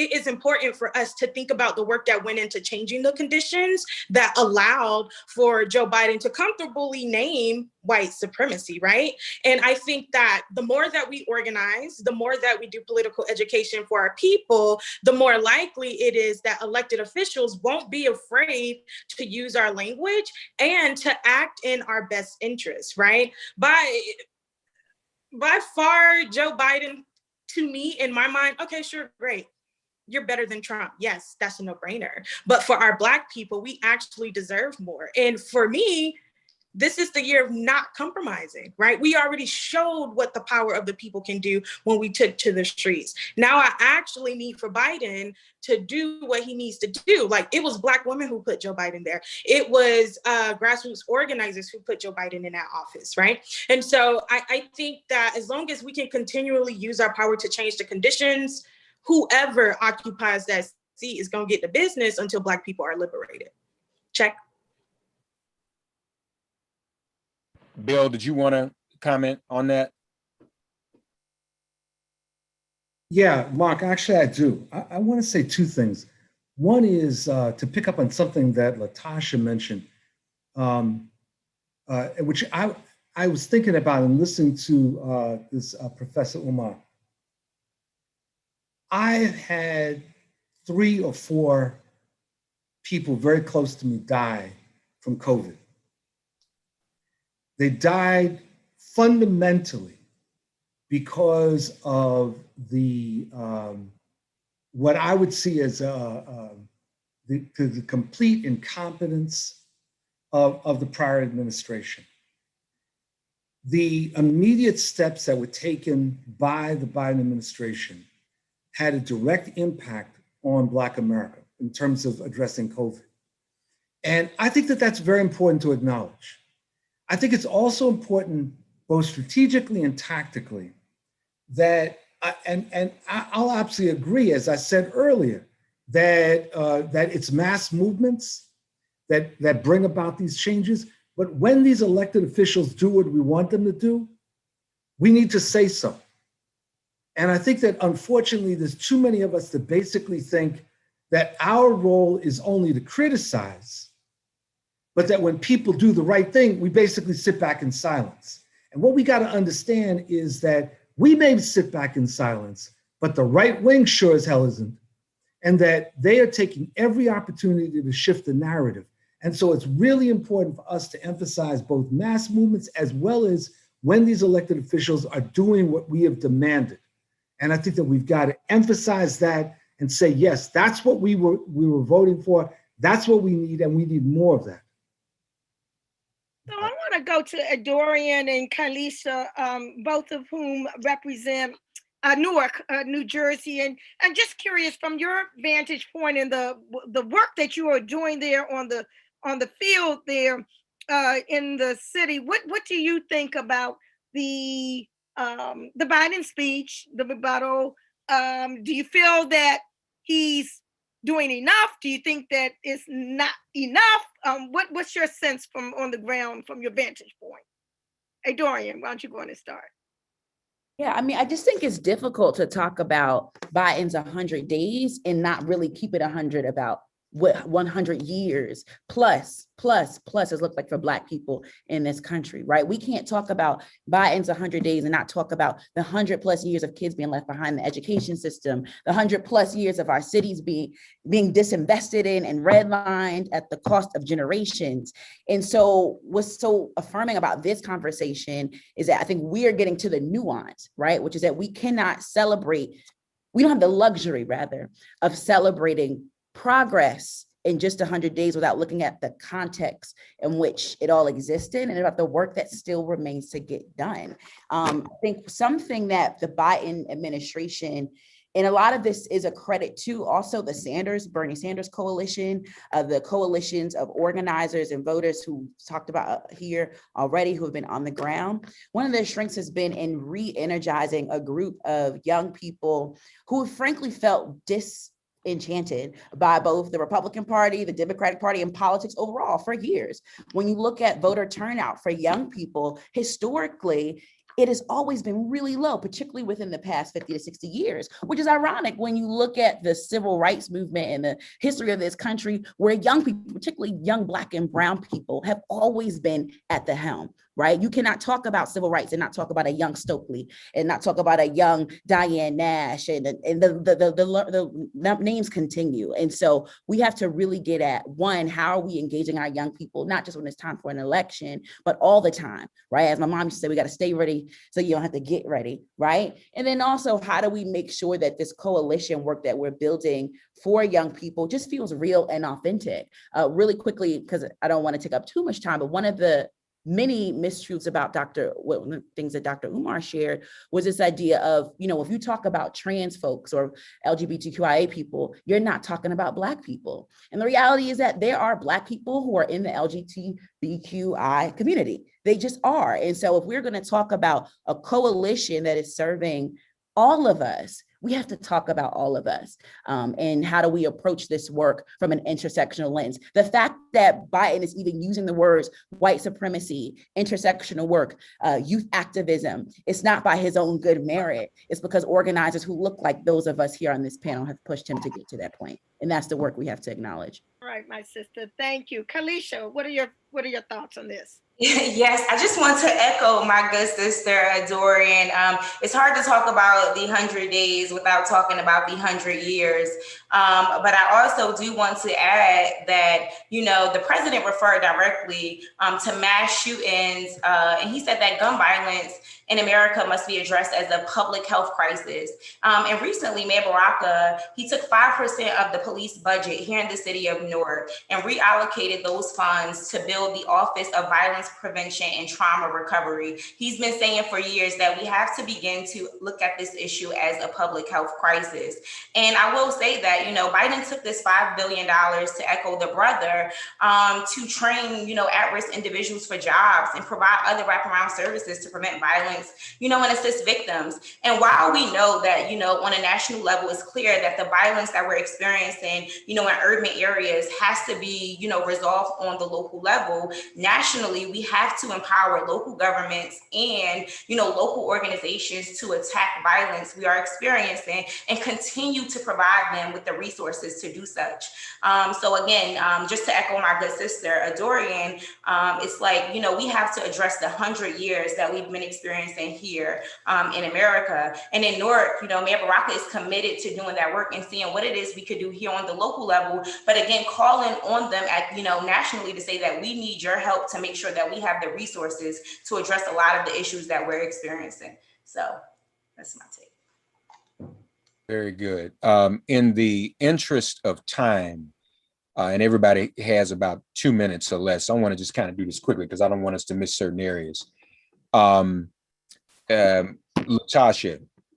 it is important for us to think about the work that went into changing the conditions that allowed for Joe Biden to comfortably name white supremacy, right? And I think that the more that we organize, the more that we do political education for our people, the more likely it is that elected officials won't be afraid to use our language and to act in our best interests, right? By far, Joe Biden, to me, in my mind, okay, sure, great. You're better than Trump. Yes, that's a no-brainer. But for our Black people, we actually deserve more. And for me, this is the year of not compromising, right? We already showed what the power of the people can do when we took to the streets. Now I actually need for Biden to do what he needs to do. Like, it was Black women who put Joe Biden there. It was grassroots organizers who put Joe Biden in that office, right? And so I think that as long as we can continually use our power to change the conditions, whoever occupies that seat is going to get the business until Black people are liberated. Check. Bill, did you want to comment on that? Yeah, Mark, actually I do. I want to say two things. One is to pick up on something that Latasha mentioned, which I was thinking about and listening to this Professor Umar. I've had 3 or 4 people very close to me die from COVID. They died fundamentally because of the what I would see as the complete incompetence of the prior administration. The immediate steps that were taken by the Biden administration had a direct impact on Black America in terms of addressing COVID. And I think that that's very important to acknowledge. I think it's also important, both strategically and tactically, that, and I'll absolutely agree, as I said earlier, that it's mass movements that bring about these changes. But when these elected officials do what we want them to do, we need to say so. And I think that unfortunately, there's too many of us that basically think that our role is only to criticize, but that when people do the right thing, we basically sit back in silence. And what we got to understand is that we may sit back in silence, but the right wing sure as hell isn't. And that they are taking every opportunity to shift the narrative. And so it's really important for us to emphasize both mass movements as well as when these elected officials are doing what we have demanded. And I think that we've got to emphasize that and say, yes, that's what we were voting for. That's what we need, and we need more of that. So I want to go to Dorian and Kalisha, both of whom represent Newark, New Jersey, and just curious from your vantage point in the work that you are doing there on the field there in the city. What do you think about the Biden speech, the rebuttal? Do you feel that he's doing enough? Do you think that it's not enough? What's your sense from on the ground from your vantage point? Hey, Dorian, why don't you go on and start? Yeah, I mean, I just think it's difficult to talk about Biden's 100 days and not really keep it 100 about what 100 years plus has looked like for Black people in this country, right? We can't talk about Biden's 100 days and not talk about the 100+ years of kids being left behind in the education system, the 100+ years of our cities being disinvested in and redlined at the cost of generations. And so what's so affirming about this conversation is that I think we are getting to the nuance, right? Which is that we cannot celebrate, we don't have the luxury rather of celebrating progress in just 100 days without looking at the context in which it all existed and about the work that still remains to get done. I think something that the Biden administration, and a lot of this is a credit to also the Bernie Sanders coalition, the coalitions of organizers and voters who talked about here already, who have been on the ground. One of their strengths has been in re-energizing a group of young people who have frankly felt disenchanted by both the Republican Party, the Democratic Party, and politics overall for years. When you look at voter turnout for young people, historically, it has always been really low, particularly within the past 50 to 60 years, which is ironic when you look at the civil rights movement and the history of this country, where young people, particularly young Black and brown people, have always been at the helm, right? You cannot talk about civil rights and not talk about a young Stokely and not talk about a young Diane Nash, and the names continue. And so we have to really get at, one, how are we engaging our young people, not just when it's time for an election, but all the time, right? As my mom used to say, we got to stay ready so you don't have to get ready, right? And then also, how do we make sure that this coalition work that we're building for young people just feels real and authentic? Really quickly, because I don't want to take up too much time, but one of the many mistruths about one of the things that Dr. Umar shared was this idea of, if you talk about trans folks or LGBTQIA people, you're not talking about Black people. And the reality is that there are Black people who are in the LGBTQI community. They just are. And so if we're going to talk about a coalition that is serving all of us, we have to talk about all of us. And how do we approach this work from an intersectional lens? The fact that Biden is even using the words white supremacy, intersectional work, youth activism, it's not by his own good merit. It's because organizers who look like those of us here on this panel have pushed him to get to that point. And that's the work we have to acknowledge. All right, my sister, thank you. Kalisha, what are your thoughts on this? Yes, I just want to echo my good sister, Dorian. It's hard to talk about the 100 days without talking about the 100 years. But I also do want to add that, the president referred directly to mass shootings, and he said that gun violence in America must be addressed as a public health crisis. And recently, Mayor Baraka, he took 5% of the police budget here in the city of Newark and reallocated those funds to build the Office of Violence Prevention and Trauma Recovery. He's been saying for years that we have to begin to look at this issue as a public health crisis. And I will say that, Biden took this $5 billion, to echo the brother, to train, at-risk individuals for jobs and provide other wraparound services to prevent violence, and assist victims. And while we know that, on a national level, it's clear that the violence that we're experiencing, in urban areas has to be, resolved on the local level. Nationally, we have to empower local governments and, local organizations to attack violence we are experiencing and continue to provide them with the resources to do such. So again, just to echo my good sister, Dorian, it's like, we have to address the 100 years that we've been experiencing here in America. And in Newark, Mayor Baraka is committed to doing that work and seeing what it is we could do here on the local level, but again, calling on them at, nationally to say that we need your help to make sure that we have the resources to address a lot of the issues that we're experiencing. So that's my take. Very good. In the interest of time, and everybody has about 2 minutes or less, I want to just kind of do this quickly because I don't want us to miss certain areas. Latasha,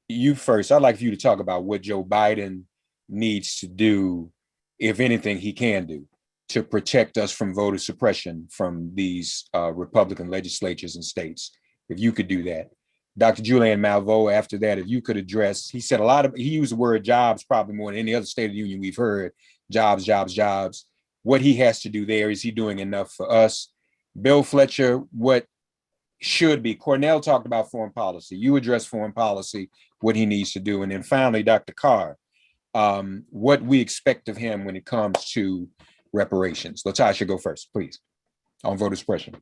you first. I'd like for you to talk about what Joe Biden needs to do, if anything he can do, to protect us from voter suppression from these Republican legislatures and states. If you could do that. Dr. Julianne Malveaux, after that, if you could address, he said he used the word jobs probably more than any other State of the Union we've heard. Jobs, jobs, jobs. What he has to do there, is he doing enough for us? Bill Fletcher, what should be? Cornell talked about foreign policy. You address foreign policy, what he needs to do. And then finally, Dr. Carr, what we expect of him when it comes to reparations. Latasha, go first, please, on voter suppression.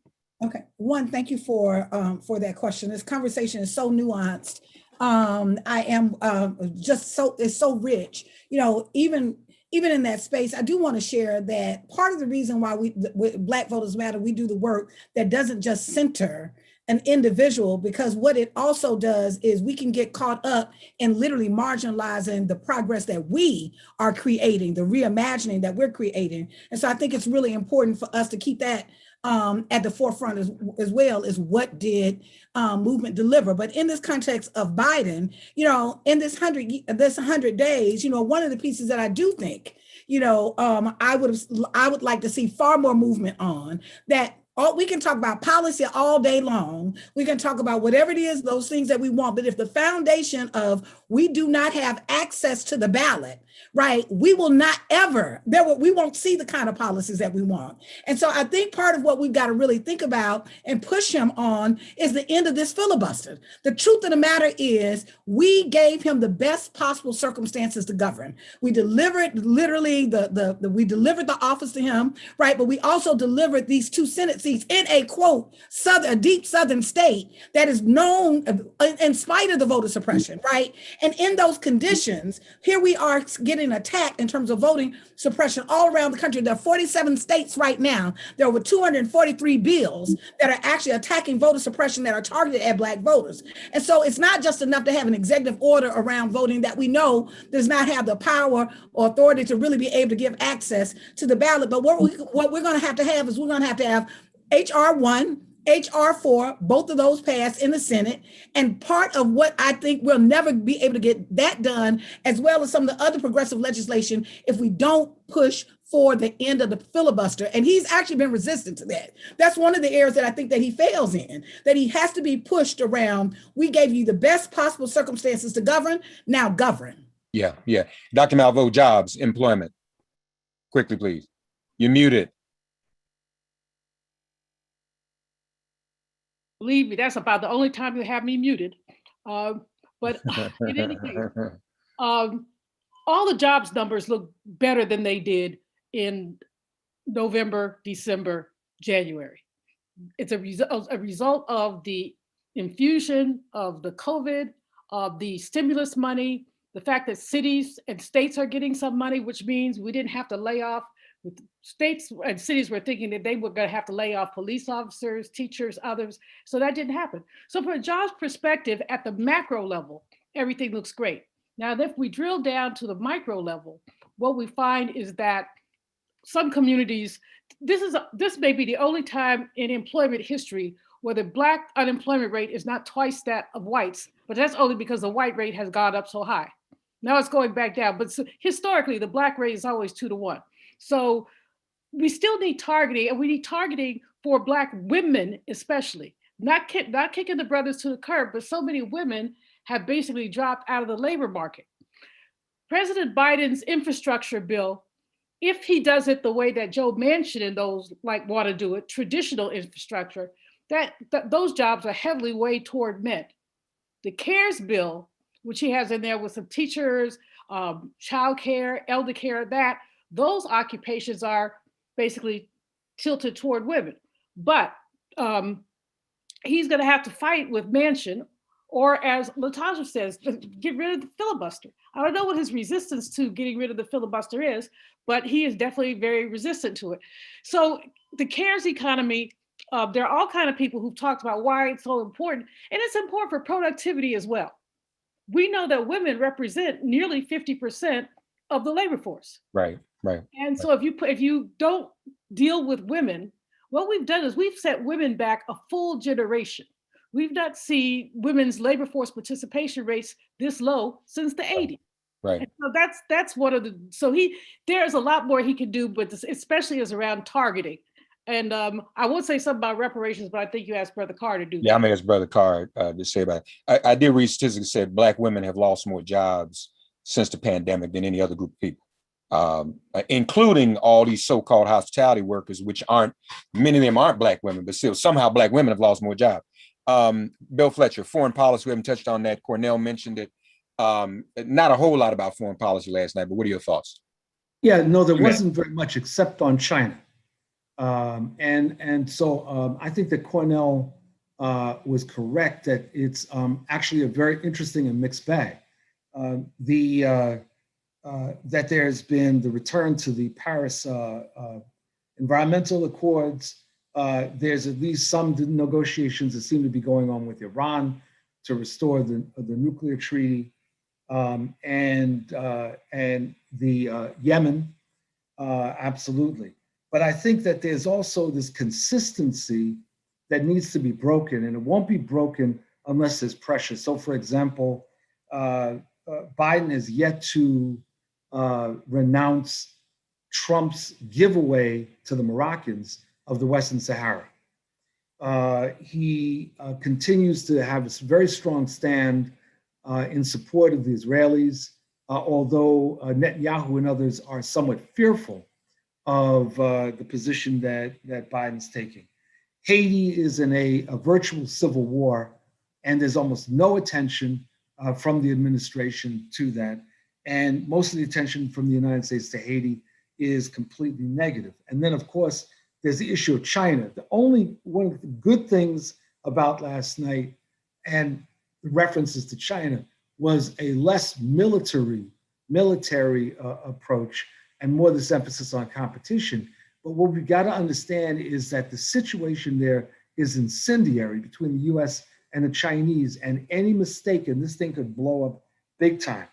Okay, one, thank you for that question. This conversation is so nuanced. I am it's so rich. You know, even in that space, I do want to share that part of the reason why with Black Voters Matter, we do the work that doesn't just center an individual, because what it also does is we can get caught up in literally marginalizing the progress that we are creating, the reimagining that we're creating. And so I think it's really important for us to keep that at the forefront as well, as what did movement deliver. But in this context of Biden, you know, in this 100 days, you know, one of the pieces that I do think, you know, I would like to see far more movement on that. We can talk about policy all day long. We can talk about whatever it is, those things that we want. But if the foundation of we do not have access to the ballot, right, we will not ever, we won't see the kind of policies that we want. And so I think part of what we've got to really think about and push him on is the end of this filibuster. The truth of the matter is we gave him the best possible circumstances to govern. We delivered literally we delivered the office to him, right? But we also delivered these 2 Senate seats in a quote, a deep Southern state that is known in spite of the voter suppression, right? And in those conditions, here we are getting attacked in terms of voting suppression all around the country. There are 47 states right now. There are over 243 bills that are actually attacking voter suppression that are targeted at Black voters. And so it's not just enough to have an executive order around voting that we know does not have the power or authority to really be able to give access to the ballot. But what we're going to have is we're going to have HR 1, HR 4, both of those passed in the Senate. And part of what I think we'll never be able to get that done, as well as some of the other progressive legislation, if we don't push for the end of the filibuster. And he's actually been resistant to that. That's one of the areas that I think that he fails in, that he has to be pushed around. We gave you the best possible circumstances to govern, now govern. Yeah. Dr. Malveaux, jobs, employment. Quickly, please. You're muted. Believe me, that's about the only time you have me muted. But in any case, all the jobs numbers look better than they did in November, December, January. It's a result of the infusion of the COVID, of the stimulus money, the fact that cities and states are getting some money, which means we didn't have to lay off. States and cities were thinking that they were going to have to lay off police officers, teachers, others. So that didn't happen. So from a jobs perspective, at the macro level, everything looks great. Now, if we drill down to the micro level, what we find is that some communities, this may be the only time in employment history where the Black unemployment rate is not twice that of whites, but that's only because the white rate has gone up so high. Now it's going back down, but historically the Black rate is always 2 to 1. So we still need targeting, and we need targeting for Black women, especially. Not kicking the brothers to the curb, but so many women have basically dropped out of the labor market. President Biden's infrastructure bill, if he does it the way that Joe Manchin and those want to do it, traditional infrastructure, that those jobs are heavily weighed toward men. The CARES bill, which he has in there with some teachers, childcare, elder care, those occupations are basically tilted toward women. But he's going to have to fight with Manchin, or as Latasha says, get rid of the filibuster. I don't know what his resistance to getting rid of the filibuster is, but he is definitely very resistant to it. So the CARES economy, there are all kinds of people who've talked about why it's so important, and it's important for productivity as well. We know that women represent nearly 50% of the labor force. Right. And so if you don't deal with women, what we've done is we've set women back a full generation. We've not seen women's labor force participation rates this low since the 80s. Right. And so that's one of there's a lot more he can do, but especially as around targeting. And I won't say something about reparations, but I think you asked Brother Carr to do that. Yeah, I'm gonna ask Brother Carr to say about it. I did read statistics that said Black women have lost more jobs since the pandemic than any other group of people. Including all these so-called hospitality workers, which many of them aren't Black women, but still somehow Black women have lost more jobs. Bill Fletcher, foreign policy, we haven't touched on that. Cornell mentioned it. Not a whole lot about foreign policy last night, but what are your thoughts? Yeah, no, there wasn't very much except on China. So I think that Cornell was correct that it's actually a very interesting and mixed bag. That there's been the return to the Paris environmental accords. There's at least some negotiations that seem to be going on with Iran to restore the nuclear treaty, and the Yemen, absolutely. But I think that there's also this consistency that needs to be broken, and it won't be broken unless there's pressure. So, for example, Biden has yet to renounce Trump's giveaway to the Moroccans of the Western Sahara. He continues to have a very strong stand in support of the Israelis, although Netanyahu and others are somewhat fearful of the position that Biden's taking. Haiti is in a virtual civil war, and there's almost no attention from the administration to that. And most of the attention from the United States to Haiti is completely negative. And then, of course, there's the issue of China. One of the good things about last night and the references to China was a less military approach and more this emphasis on competition. But what we've got to understand is that the situation there is incendiary between the US and the Chinese, and any mistake and this thing could blow up big time.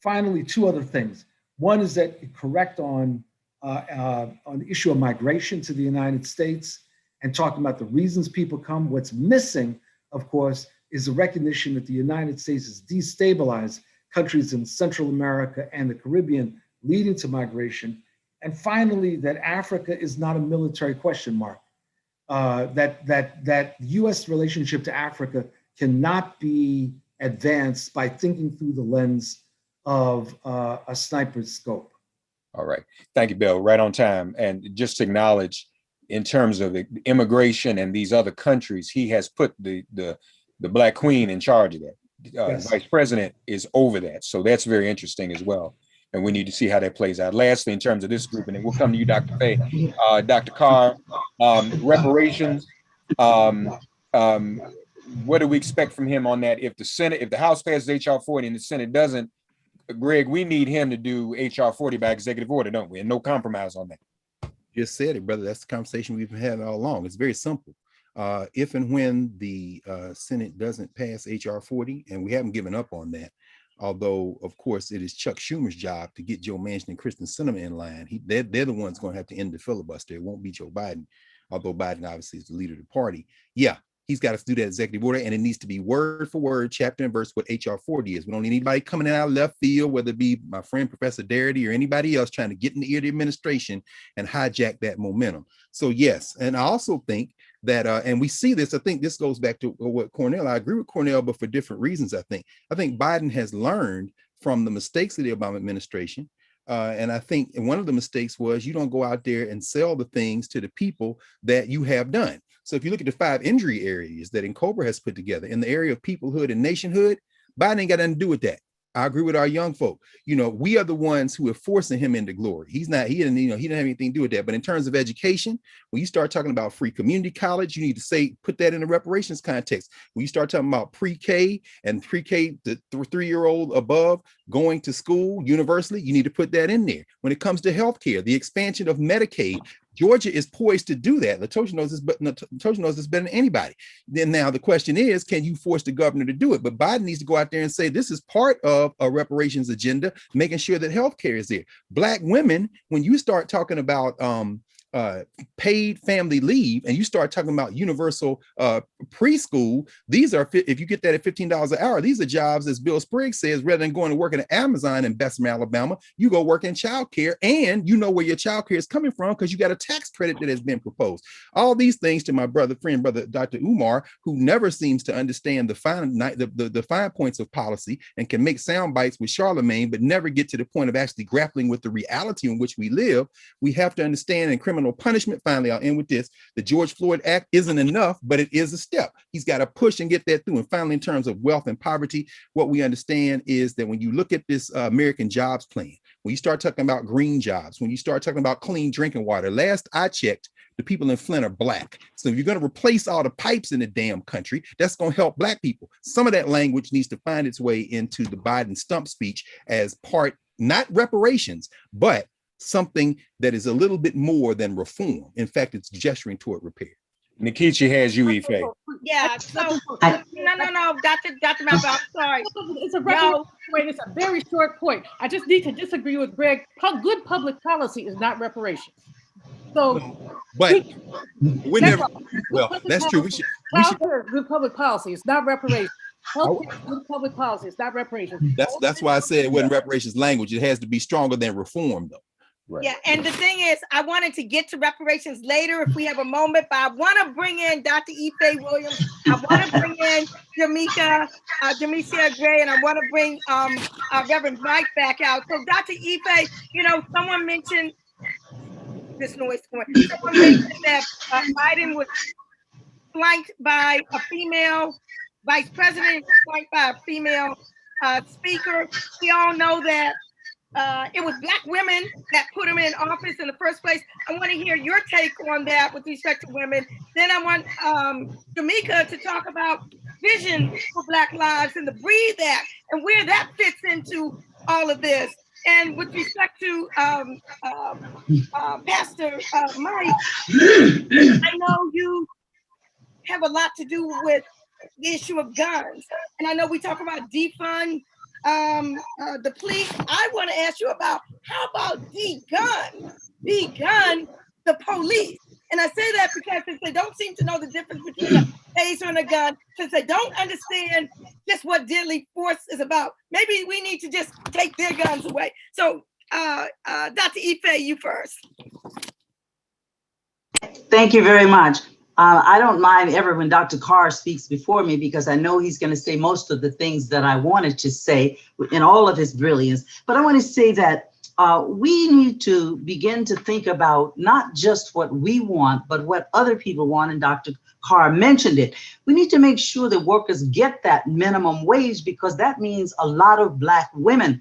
Finally, two other things. One is that correct on the issue of migration to the United States and talking about the reasons people come. What's missing, of course, is the recognition that the United States has destabilized countries in Central America and the Caribbean, leading to migration. And finally, that Africa is not a military question mark. That U.S. relationship to Africa cannot be advanced by thinking through the lens of a sniper's scope. All right. Thank you, Bill. Right on time. And just to acknowledge, in terms of the immigration and these other countries, he has put the Black Queen in charge of that. Yes. Vice President is over that. So that's very interesting as well. And we need to see how that plays out. Lastly, in terms of this group, and then we'll come to you, Dr. Fay, Dr. Carr, reparations. What do we expect from him on that? If the House passes HR 40 and the Senate doesn't, Greg, we need him to do HR 40 by executive order, don't we? And no compromise on that. Just said it, brother. That's the conversation we've been having all along. It's very simple. If and when the Senate doesn't pass HR 40, and we haven't given up on that, although, of course, it is Chuck Schumer's job to get Joe Manchin and Kristen Sinema in line. They're the ones going to have to end the filibuster. It won't be Joe Biden, although Biden obviously is the leader of the party. Yeah, he's got to do that executive order, and it needs to be word for word, chapter and verse, what HR 40 is. We don't need anybody coming in out of left field, whether it be my friend Professor Darity or anybody else trying to get in the ear of the administration and hijack that momentum. So yes, and I also think that, and we see this, I think this goes back to what Cornell, I agree with Cornell, but for different reasons, I think Biden has learned from the mistakes of the Obama administration. And I think one of the mistakes was you don't go out there and sell the things to the people that you have done. So if you look at the 5 injury areas that Cobra has put together in the area of peoplehood and nationhood, Biden ain't got nothing to do with that. I agree with our young folk. We are the ones who are forcing him into glory. He didn't have anything to do with that. But in terms of education, when you start talking about free community college, you need to put that in the reparations context. When you start talking about pre-K and pre-K, the 3-year-old above going to school universally, you need to put that in there. When it comes to healthcare, the expansion of Medicaid, Georgia is poised to do that. Latosha knows this, but Latosha knows this better than anybody. Then now the question is, can you force the governor to do it? But Biden needs to go out there and say this is part of a reparations agenda, making sure that healthcare is there. Black women, when you start talking about paid family leave and you start talking about universal preschool, these are, if you get that at $15 an hour, these are jobs, as Bill Spriggs says, rather than going to work at Amazon in Bessemer, Alabama, you go work in childcare, and you know where your childcare is coming from because you got a tax credit that has been proposed. All these things to my brother Dr. Umar, who never seems to understand the fine points of policy and can make sound bites with Charlemagne, but never get to the point of actually grappling with the reality in which we live. We have to understand and criminalize criminal punishment. Finally, I'll end with this. The George Floyd Act isn't enough, but it is a step. He's got to push and get that through. And finally, in terms of wealth and poverty, what we understand is that when you look at this American Jobs Plan, when you start talking about green jobs, when you start talking about clean drinking water, last I checked, the people in Flint are Black. So if you're going to replace all the pipes in the damn country, that's going to help Black people. Some of that language needs to find its way into the Biden stump speech as part, not reparations, but something that is a little bit more than reform. In fact, it's gesturing toward repair. Nkechi has you, Ife. Yeah, so, no, Dr. Malva, I'm sorry. It's a point. It's a very short point. I just need to disagree with Greg. Good public policy is not reparations. So, but we never. Well, that's true. We should. Good public policy. It's not reparations. Healthcare is good public policy. It's not reparations. That's why I said it wasn't reparations language. It has to be stronger than reform, though. Right. Yeah, and the thing is, I wanted to get to reparations later if we have a moment, but I want to bring in Dr. Ife Williams. I want to bring in Jamesia Gray, and I want to bring Reverend Mike back out. So, Dr. Ife, someone mentioned this noise going. Someone mentioned that Biden was flanked by a female vice president, flanked by a female speaker. We all know that it was Black women that put him in office in the first place. I want to hear your take on that with respect to women. Then I want Jamika to talk about vision for Black lives and the Breathe Act and where that fits into all of this. And with respect to Pastor Mike, I know you have a lot to do with the issue of guns. And I know we talk about defund the police. I want to ask you about how about de-gun the police. And I say that because since they don't seem to know the difference between a taser and a gun, since they don't understand just what deadly force is about, maybe we need to just take their guns away. So Dr. Ife, you first. Thank you very much. I don't mind ever when Dr. Carr speaks before me because I know he's going to say most of the things that I wanted to say in all of his brilliance. But I want to say that we need to begin to think about not just what we want, but what other people want. And Dr. Carr mentioned it. We need to make sure that workers get that minimum wage because that means a lot of Black women.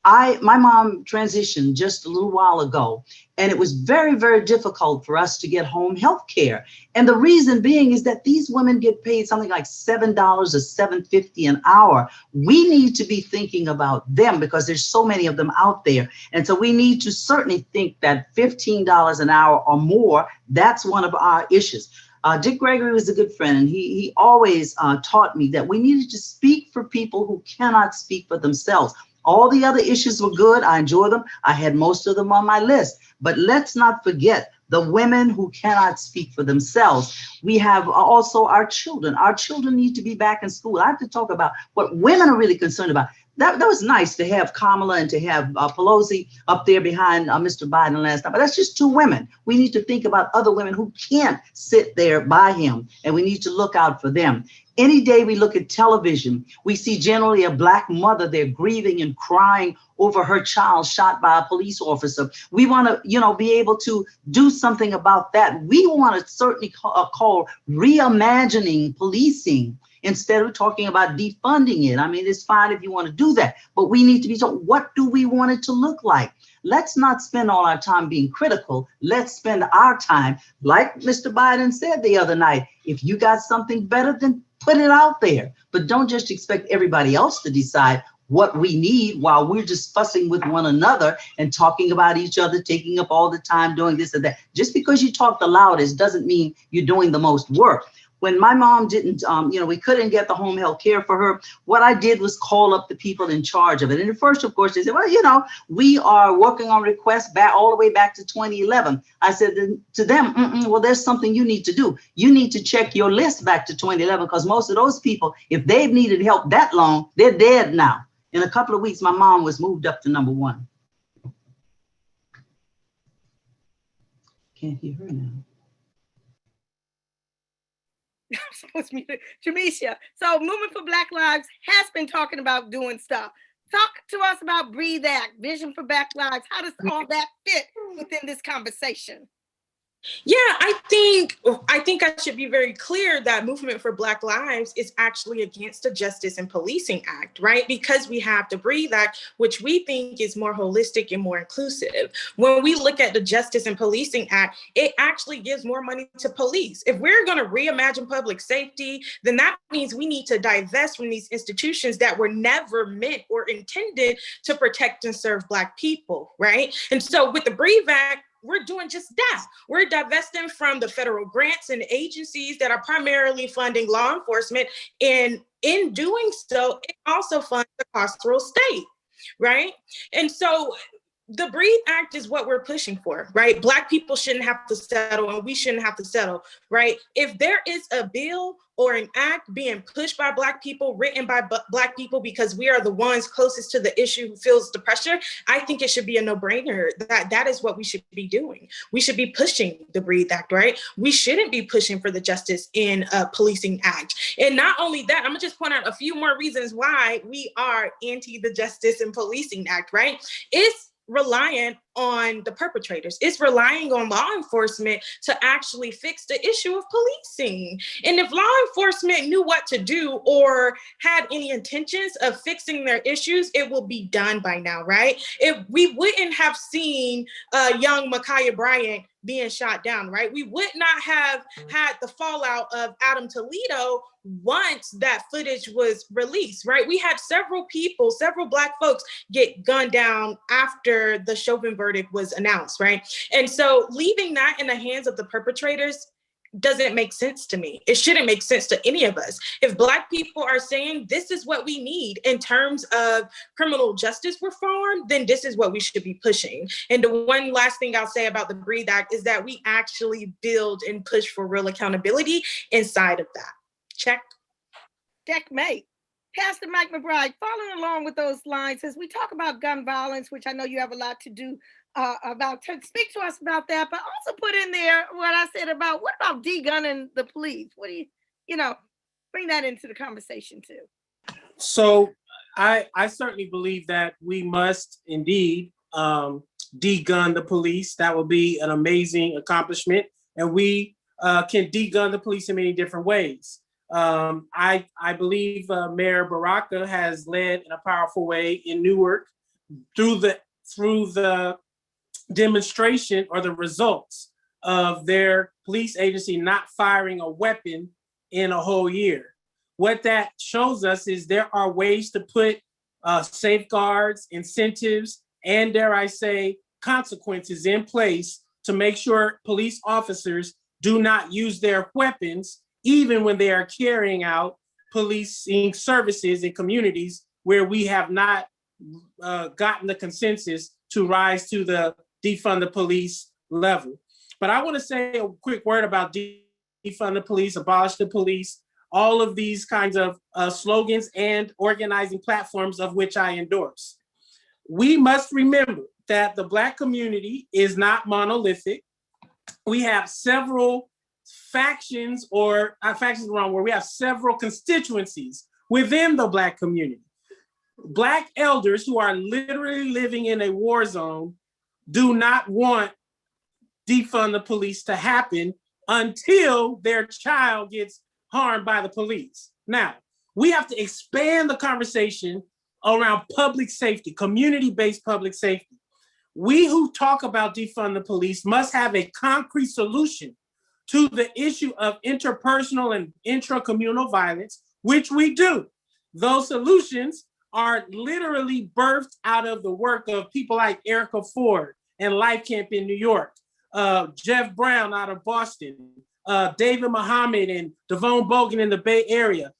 My mom transitioned just a little while ago, and it was very, very difficult for us to get home health care. And the reason being is that these women get paid something like $7 or $7.50 an hour. We need to be thinking about them because there's so many of them out there. And so we need to certainly think that $15 an hour or more, that's one of our issues. Dick Gregory was a good friend, and he always taught me that we needed to speak for people who cannot speak for themselves. All the other issues were good. I enjoy them. I had most of them on my list. But let's not forget the women who cannot speak for themselves. We have also our children. Our children need to be back in school. I have to talk about what women are really concerned about. That was nice to have Kamala and to have Pelosi up there behind Mr. Biden last time. But that's just two women. We need to think about other women who can't sit there by him, and we need to look out for them. Any day we look at television, we see generally a Black mother there grieving and crying over her child shot by a police officer. We want to, be able to do something about that. We want to certainly call reimagining policing instead of talking about defunding it. I mean, it's fine if you want to do that, but we need to be told, what do we want it to look like? Let's not spend all our time being critical. Let's spend our time, like Mr. Biden said the other night, if you got something better, then put it out there. But don't just expect everybody else to decide what we need while we're just fussing with one another and talking about each other, taking up all the time doing this and that. Just because you talk the loudest doesn't mean you're doing the most work. When my mom didn't, we couldn't get the home health care for her, what I did was call up the people in charge of it. And at first, of course, they said, well, we are working on requests back all the way back to 2011. I said to them, well, there's something you need to do. You need to check your list back to 2011 because most of those people, if they've needed help that long, they're dead now. In a couple of weeks, my mom was moved up to number 1. Can't hear her now. I'm supposed to be Jamesia. So Movement for Black Lives has been talking about doing stuff. Talk to us about Breathe Act, Vision for Black Lives. How does all that fit within this conversation? Yeah, I think I should be very clear that Movement for Black Lives is actually against the Justice and Policing Act, right? Because we have the Breathe Act, which we think is more holistic and more inclusive. When we look at the Justice and Policing Act, it actually gives more money to police. If we're going to reimagine public safety, then that means we need to divest from these institutions that were never meant or intended to protect and serve Black people, right? And so with the Breathe Act, we're doing just that. We're divesting from the federal grants and agencies that are primarily funding law enforcement. And in doing so, it also funds the carceral state, right? And so the Breathe Act is what we're pushing for, right? Black people shouldn't have to settle and we shouldn't have to settle, right? If there is a bill or an act being pushed by Black people, written by Black people, because we are the ones closest to the issue who feels the pressure, I think it should be a no-brainer. That is what we should be doing. We should be pushing the Breathe Act, right? We shouldn't be pushing for the Justice and Policing Act. And not only that, I'm gonna just point out a few more reasons why we are anti the Justice and Policing Act, right? It's reliant on the perpetrators. It's relying on law enforcement to actually fix the issue of policing. And if law enforcement knew what to do or had any intentions of fixing their issues, it will be done by now, right? If we wouldn't have seen young Ma'Khia Bryant being shot down, right? We would not have had the fallout of Adam Toledo once that footage was released, right? We had several people, several Black folks get gunned down after the Chauvin verdict was announced, right? And so leaving that in the hands of the perpetrators doesn't make sense to me. It shouldn't make sense to any of us. If Black people are saying this is what we need in terms of criminal justice reform, then this is what we should be pushing. And the one last thing I'll say about the Breathe Act is that we actually build and push for real accountability inside of that. Check. Checkmate. Pastor Mike McBride, following along with those lines, as we talk about gun violence, which I know you have a lot to do about, speak to us about that, but also put in there what I said about, what about de-gunning the police? What do you know, bring that into the conversation too. So I certainly believe that we must indeed de-gun the police. That would be an amazing accomplishment. And we can de-gun the police in many different ways. I believe Mayor Baraka has led in a powerful way in Newark through the demonstration or the results of their police agency not firing a weapon in a whole year. What that shows us is there are ways to put safeguards, incentives, and dare I say, consequences in place to make sure police officers do not use their weapons even when they are carrying out policing services in communities where we have not gotten the consensus to rise to the defund the police level. But I want to say a quick word about defund the police, abolish the police, all of these kinds of slogans and organizing platforms of which I endorse. We must remember that the Black community is not monolithic. We have several factions, or factions is the wrong word, we have several constituencies within the Black community. Black elders who are literally living in a war zone do not want defund the police to happen until their child gets harmed by the police. Now, we have to expand the conversation around public safety, community-based public safety. We who talk about defund the police must have a concrete solution to the issue of interpersonal and intracommunal violence, which we do. Those solutions are literally birthed out of the work of people like Erica Ford and Life Camp in New York, Jeff Brown out of Boston, David Muhammad and Devon Bogan in the Bay Area,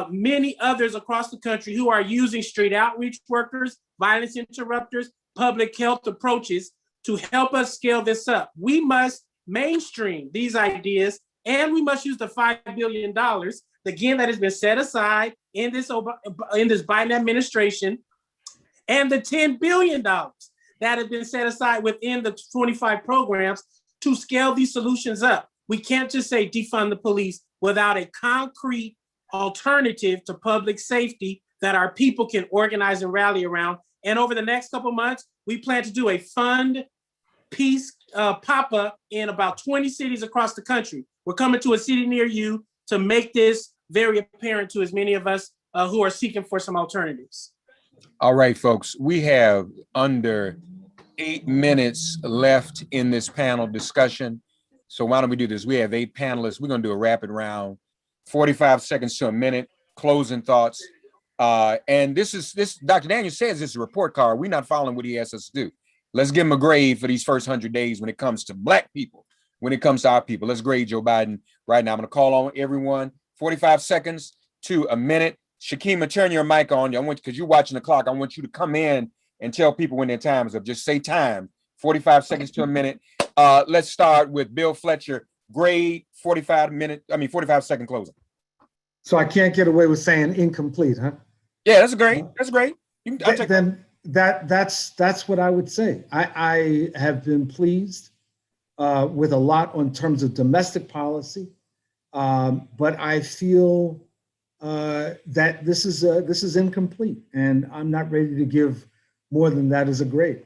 many others across the country who are using street outreach workers, violence interrupters, public health approaches to help us scale this up. We must mainstream these ideas, and we must use the $5 billion, again, that has been set aside in this Biden administration, and the $10 billion that have been set aside within the 25 programs to scale these solutions up. We can't just say defund the police without a concrete alternative to public safety that our people can organize and rally around. And over the next couple of months, we plan to do a fund peace pop up in about 20 cities across the country. We're coming to a city near you to make this very apparent to as many of us who are seeking for some alternatives. All right, folks, we have under 8 minutes left in this panel discussion. So why don't we do this? We have 8 panelists. We're going to do a rapid round, 45 seconds to a minute, closing thoughts. And this, Dr. Daniels says this is a report card. We're not following what he asks us to do. Let's give him a grade for these first 100 days when it comes to Black people, when it comes to our people. Let's grade Joe Biden right now. I'm going to call on everyone, 45 seconds to a minute. Shakima, turn your mic on. I want, because you're watching the clock, I want you to come in and tell people when their time is up. Just say time, 45 seconds to a minute. Let's start with Bill Fletcher. Grade 45-second closing. So I can't get away with saying incomplete, huh? Yeah, that's great. That's great. Then that's what I would say. I have been pleased with a lot on terms of domestic policy, but I feel that this is incomplete, and I'm not ready to give more than that as a grade.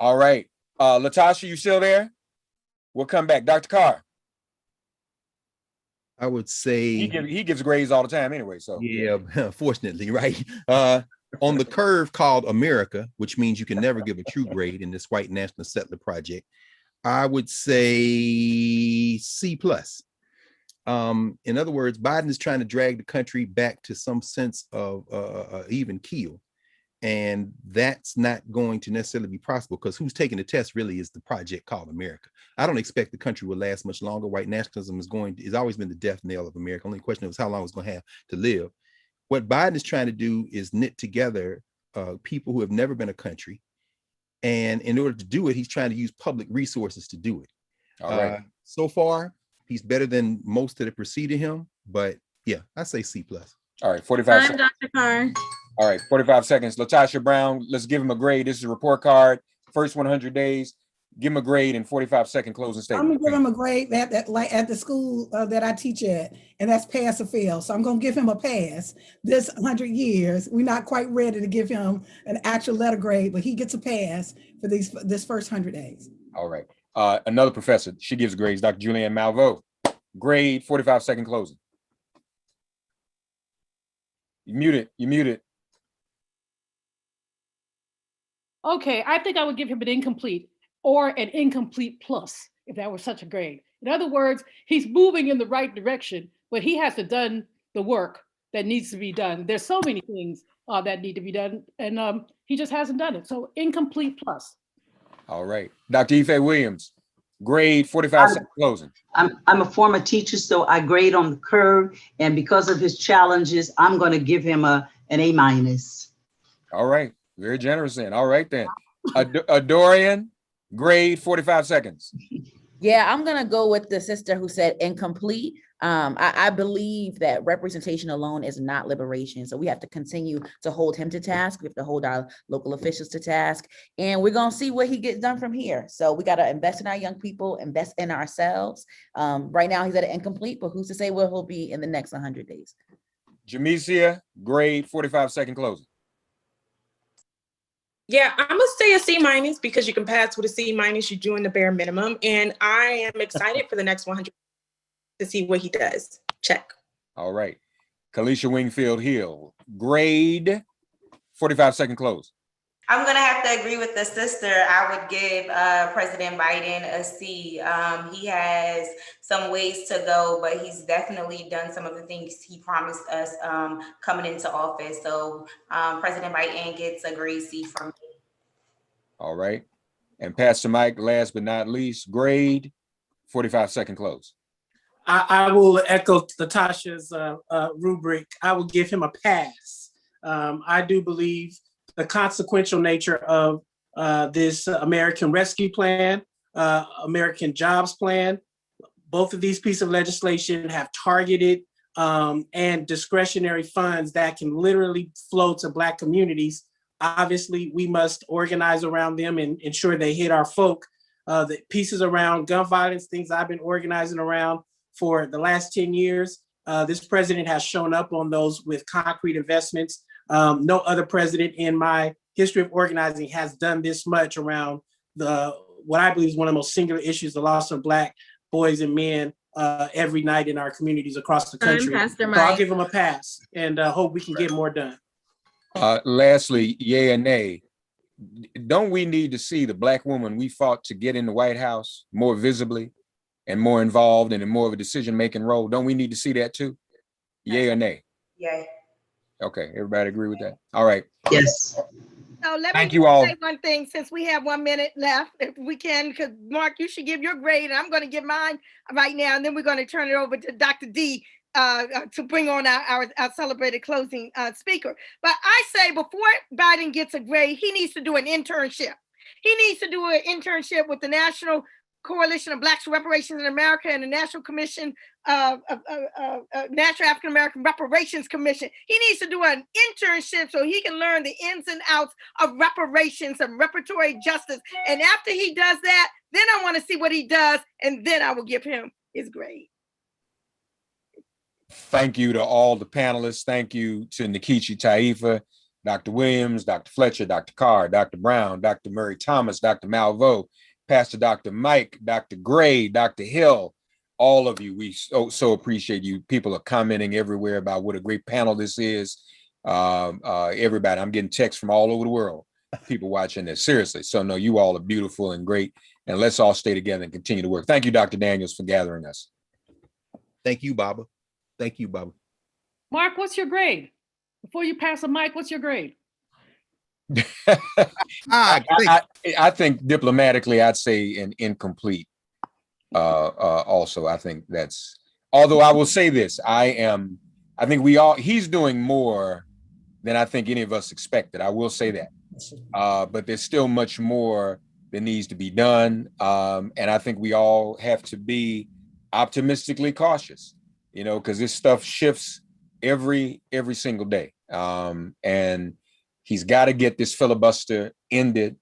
All right, Latasha, you still there? We'll come back. Dr. Carr. I would say he gives grades all the time anyway. So yeah, fortunately, right? On the curve called America, which means you can never give a true grade in this white national settler project, I would say C+. In other words, Biden is trying to drag the country back to some sense of even keel. And that's not going to necessarily be possible, because who's taking the test really is the project called America. I don't expect the country will last much longer. White nationalism has always been the death knell of America. Only question is how long it's going to have to live. What Biden is trying to do is knit together people who have never been a country. And in order to do it, he's trying to use public resources to do it. All right. So far, he's better than most that have preceded him. But yeah, I say C+. All right, 45 seconds. Dr. Carr. All right, 45 seconds. Latasha Brown, let's give him a grade. This is a report card. First 100 days. Give him a grade in 45-second closing statement. I'm gonna give him a grade like at the school that I teach at, and that's pass or fail. So I'm gonna give him a pass. This 100 years, we're not quite ready to give him an actual letter grade, but he gets a pass for this first 100 days. All right. Another professor, she gives grades. Dr. Julianne Malveaux, grade 45-second closing. You muted. Okay, I think I would give him an incomplete or an incomplete plus, if that were such a grade. In other words, he's moving in the right direction, but he hasn't done the work that needs to be done. There's so many things that need to be done, and he just hasn't done it. So incomplete plus. All right. Dr. Ife Williams, grade 45-second closing. I'm a former teacher, so I grade on the curve, and because of his challenges, I'm going to give him an A-. All right. Very generous then. All right then. Dorian, grade 45 seconds. Yeah, I'm gonna go with the sister who said incomplete. I believe that representation alone is not liberation. So we have to continue to hold him to task. We have to hold our local officials to task. And we're gonna see what he gets done from here. So we gotta invest in our young people, invest in ourselves. Right now he's at an incomplete, but who's to say where he'll be in the next 100 days? Jamesia, grade 45-second closing. Yeah, I'm gonna say a C- because you can pass with a C-, you're doing the bare minimum. And I am excited for the next 100 to see what he does. Check. All right. Kalisha Wingfield Hill, grade 45-second close. I'm gonna have to agree with the sister. I would give President Biden a C. He has some ways to go, but he's definitely done some of the things he promised us coming into office. So President Biden gets a grade C from me. All right. And Pastor Mike, last but not least, grade 45-second close. I will echo Latasha's rubric. I will give him a pass. I do believe the consequential nature of this American Rescue Plan, American Jobs Plan, both of these pieces of legislation have targeted and discretionary funds that can literally flow to Black communities. Obviously, we must organize around them and ensure they hit our folk. The pieces around gun violence, things I've been organizing around for the last 10 years, this president has shown up on those with concrete investments. No other president in my history of organizing has done this much around the what I believe is one of the most singular issues, the loss of Black boys and men every night in our communities across the country. So I'll give them a pass and hope we can get more done. Lastly, yay or nay, don't we need to see the Black woman we fought to get in the White House more visibly and more involved and in more of a decision-making role? Don't we need to see that too? Yay or nay? Yay. Okay, everybody agree with that? All right. Yes. So let Thank me you all. say one thing, since we have 1 minute left, if we can, because Mark, you should give your grade, and I'm going to give mine right now, and then we're going to turn it over to Dr. D to bring on our celebrated closing speaker. But I say before Biden gets a grade, he needs to do an internship. He needs to do an internship with the National Coalition of Blacks for Reparations in America and the National Commission National African American Reparations Commission. He needs to do an internship so he can learn the ins and outs of reparations and reparatory justice. And after he does that, then I want to see what he does, and then I will give him his grade. Thank you to all the panelists. Thank you to Nkechi Taifa, Dr. Williams, Dr. Fletcher, Dr. Carr, Dr. Brown, Dr. Murray Thomas, Dr. Malveaux, Pastor Dr. Mike, Dr. Gray, Dr. Hill, all of you. We so appreciate you. People are commenting everywhere about what a great panel this is. Everybody, I'm getting texts from all over the world, people watching this, seriously. So no, you all are beautiful and great. And let's all stay together and continue to work. Thank you, Dr. Daniels, for gathering us. Thank you, Baba. Thank you, Baba. Mark, what's your grade? Before you pass the mic, what's your grade? I think diplomatically, I'd say an incomplete. Also, I think that's, although I will say this, I think he's doing more than I think any of us expected. I will say that. But there's still much more that needs to be done. And I think we all have to be optimistically cautious, because this stuff shifts every single day. And he's got to get this filibuster ended.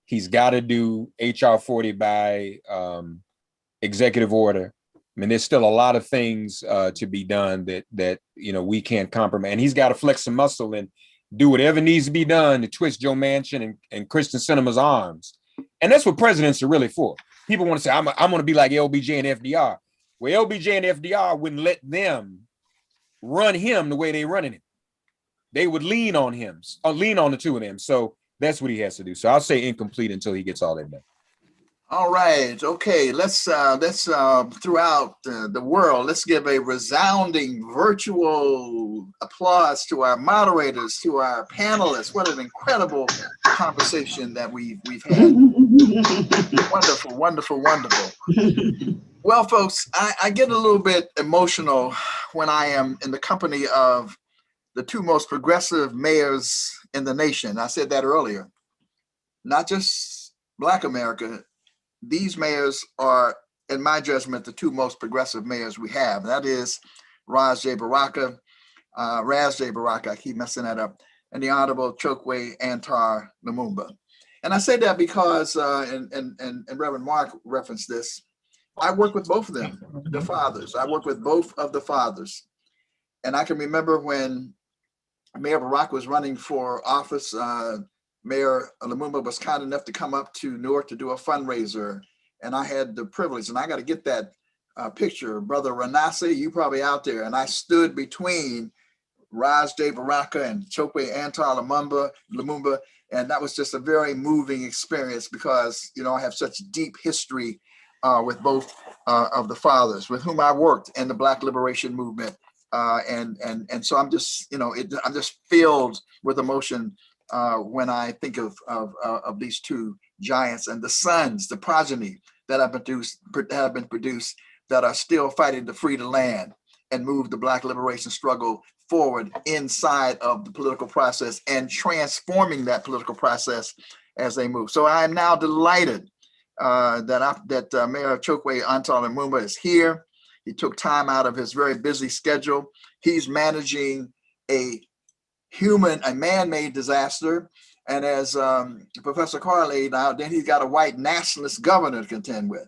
He's got to do HR 40 by executive order. I mean, there's still a lot of things to be done that we can't compromise. And he's got to flex some muscle and do whatever needs to be done to twist Joe Manchin and Kristen Sinema's arms. And that's what presidents are really for. People want to say, I'm going to be like LBJ and FDR. Well, LBJ and FDR wouldn't let them run him the way they running him. They would lean on him, or lean on the two of them. So that's what he has to do. So I'll say incomplete until he gets all that done. All right. Okay. Let's throughout the world, let's give a resounding virtual applause to our moderators, to our panelists. What an incredible conversation that we've had. Wonderful, wonderful, wonderful. Well, folks, I get a little bit emotional when I am in the company of the two most progressive mayors in the nation. I said that earlier. Not just Black America. These mayors are, in my judgment, the two most progressive mayors we have. That is Ras J. Baraka, I keep messing that up, and the Honorable Chokwe Antar Lumumba. And I say that because, and Reverend Mark referenced this, I work with both of them, the fathers. I work with both of the fathers. And I can remember when Mayor Baraka was running for office, Mayor Lumumba was kind enough to come up to Newark to do a fundraiser. And I had the privilege, and I got to get that picture, Brother Ranase, you probably out there. And I stood between Ras J. Baraka and Chokwe Antar Lumumba. And that was just a very moving experience because, I have such deep history with both of the fathers with whom I worked in the Black Liberation Movement. And so I'm just, I'm just filled with emotion when I think of these two giants and the sons, the progeny that have been produced that are still fighting to free the land and move the Black liberation struggle forward inside of the political process and transforming that political process as they move. So I am now delighted that Mayor Chokwe Antar Lumumba is here. He took time out of his very busy schedule. He's managing a man-made disaster. And as Professor Carr laid out, then he's got a white nationalist governor to contend with.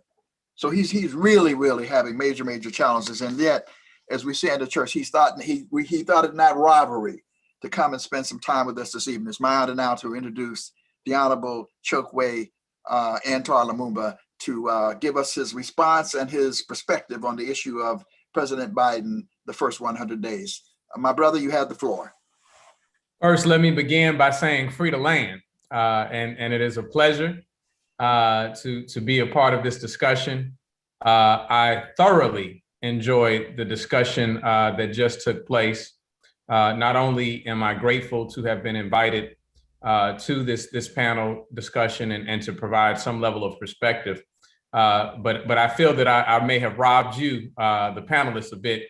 So he's really, really having major challenges. And yet, as we say in the church, he thought it not robbery to come and spend some time with us this evening. It's my honor now to introduce the Honorable Chokwe Antar Lumumba to give us his response and his perspective on the issue of President Biden, the first 100 days. My brother, you have the floor. First, let me begin by saying free to land. And it is a pleasure to be a part of this discussion. I thoroughly enjoyed the discussion that just took place. Not only am I grateful to have been invited to this panel discussion and to provide some level of perspective, but I feel that I may have robbed you, the panelists, a bit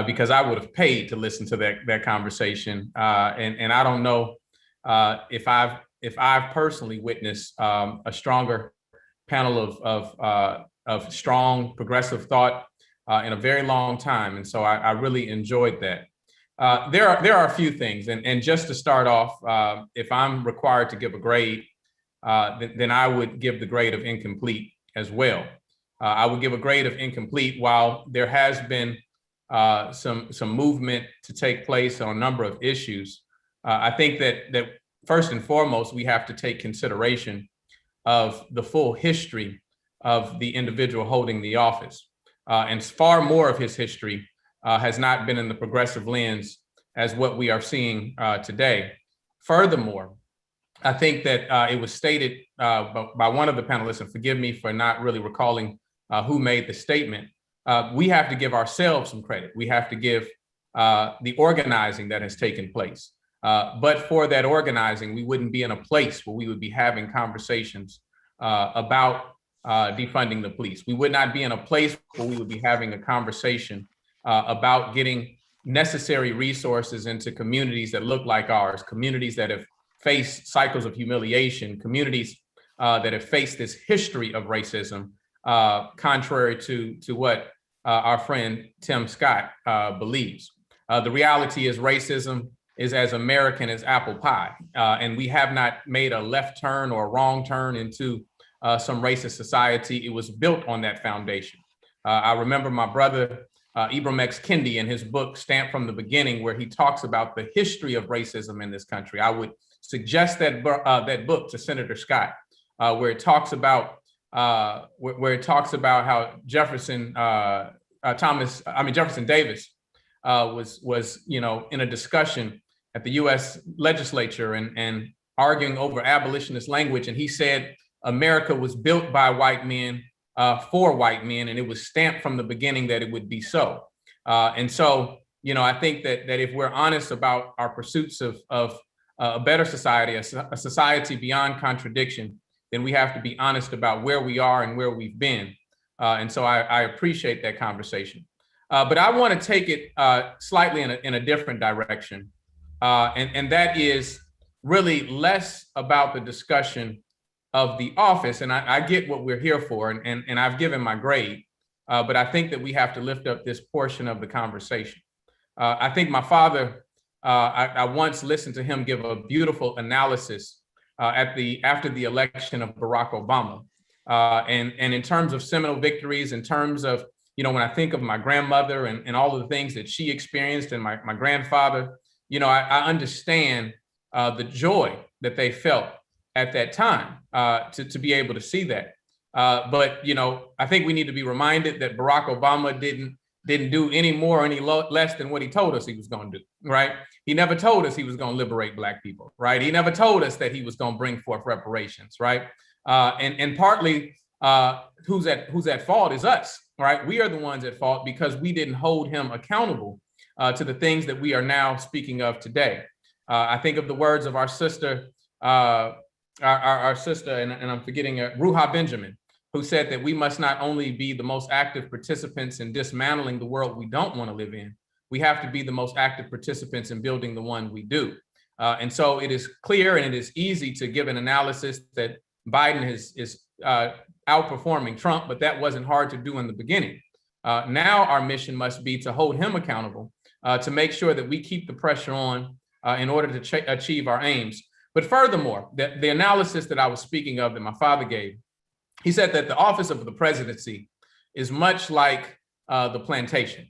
because I would have paid to listen to that conversation. And I don't know if I've personally witnessed a stronger panel of strong progressive thought in a very long time. And so I really enjoyed that. There are a few things, and just to start off, if I'm required to give a grade, then I would give the grade of incomplete as well. I would give a grade of incomplete. While there has been some movement to take place on a number of issues, I think that first and foremost, we have to take consideration of the full history of the individual holding the office. And far more of his history has not been in the progressive lens as what we are seeing today. Furthermore, I think that it was stated by one of the panelists, and forgive me for not really recalling who made the statement, we have to give ourselves some credit. We have to give the organizing that has taken place. But for that organizing, we wouldn't be in a place where we would be having conversations about defunding the police. We would not be in a place where we would be having a conversation about getting necessary resources into communities that look like ours, communities that have faced cycles of humiliation, communities that have faced this history of racism, contrary to what our friend Tim Scott believes. The reality is racism is as American as apple pie, and we have not made a left turn or a wrong turn into some racist society. It was built on that foundation. I remember my brother Ibram X. Kendi in his book Stamped from the Beginning, where he talks about the history of racism in this country. I would suggest that book to Senator Scott, where it talks about how Jefferson Davis was in a discussion at the U.S. legislature and arguing over abolitionist language, and he said America was built by white men for white men, and it was stamped from the beginning that it would be so. And so, I think that if we're honest about our pursuits of a better society, a society beyond contradiction, then we have to be honest about where we are and where we've been. And so I appreciate that conversation. But I want to take it slightly in a different direction. And that is really less about the discussion of the office. And I get what we're here for, and I've given my grade, but I think that we have to lift up this portion of the conversation. I think my father, I once listened to him give a beautiful analysis after the election of Barack Obama. And in terms of seminal victories, in terms of, when I think of my grandmother and all of the things that she experienced and my grandfather, I understand the joy that they felt at that time to be able to see that. But, I think we need to be reminded that Barack Obama didn't do any more or any less than what he told us he was going to do, right? He never told us he was going to liberate Black people, right? He never told us that he was going to bring forth reparations, right? And partly who's at fault is us, right? We are the ones at fault because we didn't hold him accountable to the things that we are now speaking of today. I think of the words of our sister, our sister, and I'm forgetting Ruha Benjamin, who said that we must not only be the most active participants in dismantling the world we don't want to live in, we have to be the most active participants in building the one we do. And so it is clear and it is easy to give an analysis that Biden is outperforming Trump, but that wasn't hard to do in the beginning. Now our mission must be to hold him accountable, to make sure that we keep the pressure on in order to achieve our aims. But furthermore, the analysis that I was speaking of that my father gave, he said that the office of the presidency is much like the plantation.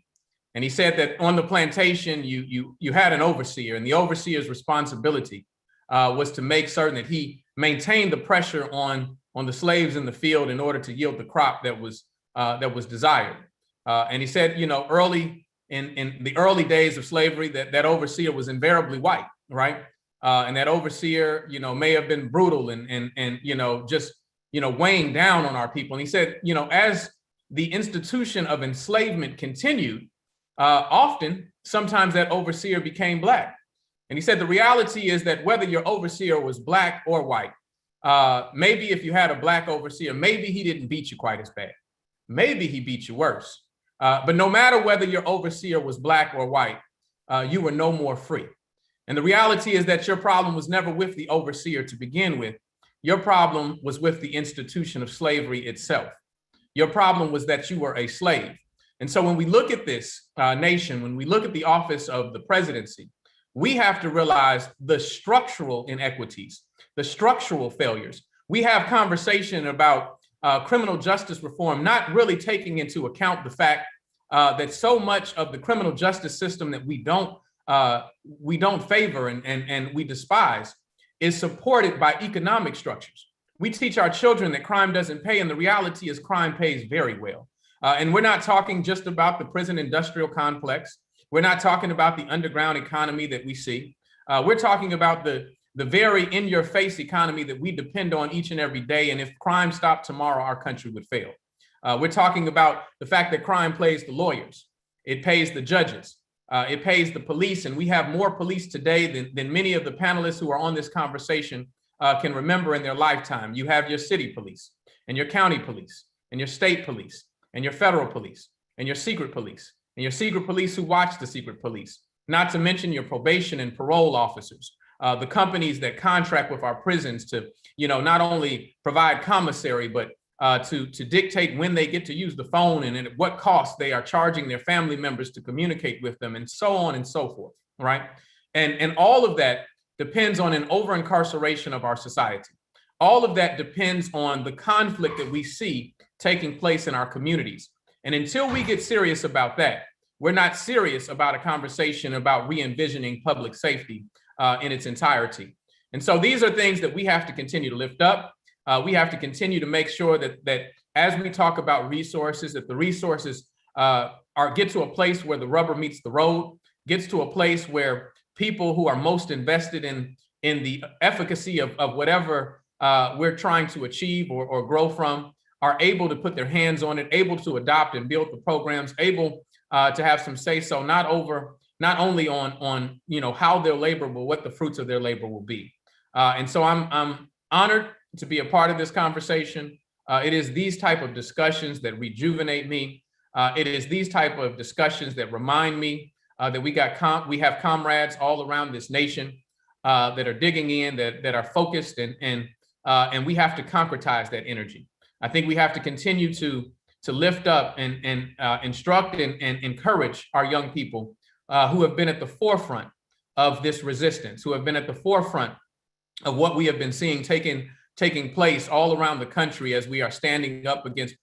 And he said that on the plantation, you had an overseer, and the overseer's responsibility was to make certain that he maintained the pressure on on the slaves in the field in order to yield the crop that was desired. And he said, you know, early in the early days of slavery, that overseer was invariably white, right? And that overseer, you know, may have been brutal and you know, just, you know, weighing down on our people. And he said, you know, as the institution of enslavement continued, sometimes that overseer became Black. And he said, the reality is that whether your overseer was Black or white, maybe if you had a Black overseer, maybe he didn't beat you quite as bad. Maybe he beat you worse. But no matter whether your overseer was Black or white, you were no more free. And the reality is that your problem was never with the overseer to begin with. Your problem was with the institution of slavery itself. Your problem was that you were a slave. And so when we look at this nation, when we look at the office of the presidency, we have to realize the structural inequities, the structural failures. We have conversation about criminal justice reform, not really taking into account the fact that so much of the criminal justice system that we don't favor and we despise is supported by economic structures. We teach our children that crime doesn't pay, and the reality is crime pays very well. And we're not talking just about the prison industrial complex. We're not talking about the underground economy that we see. We're talking about the very in-your-face economy that we depend on each and every day. And if crime stopped tomorrow, our country would fail. We're talking about the fact that crime pays the lawyers. It pays the judges. It pays the police. And we have more police today than many of the panelists who are on this conversation can remember in their lifetime. You have your city police and your county police and your state police and your federal police and your secret police and your secret police who watch the secret police, not to mention your probation and parole officers, the companies that contract with our prisons to, you know, not only provide commissary, but to dictate when they get to use the phone and at what cost they are charging their family members to communicate with them, and so on and so forth, right? And all of that depends on an over-incarceration of our society. All of that depends on the conflict that we see taking place in our communities. And until we get serious about that, we're not serious about a conversation about re-envisioning public safety in its entirety. And so these are things that we have to continue to lift up. We have to continue to make sure that as we talk about resources, that the resources get to a place where the rubber meets the road, gets to a place where people who are most invested in the efficacy of whatever we're trying to achieve or grow from are able to put their hands on it, able to adopt and build the programs, able to have some say so, not only on you know how their labor, but what the fruits of their labor will be. And so I'm honored to be a part of this conversation. It is these type of discussions that rejuvenate me. It is these type of discussions that remind me that we have comrades all around this nation that are digging in, that are focused, and we have to concretize that energy. I think we have to continue to lift up and instruct and encourage our young people who have been at the forefront of this resistance, who have been at the forefront of what we have been seeing taking place all around the country as we are standing up against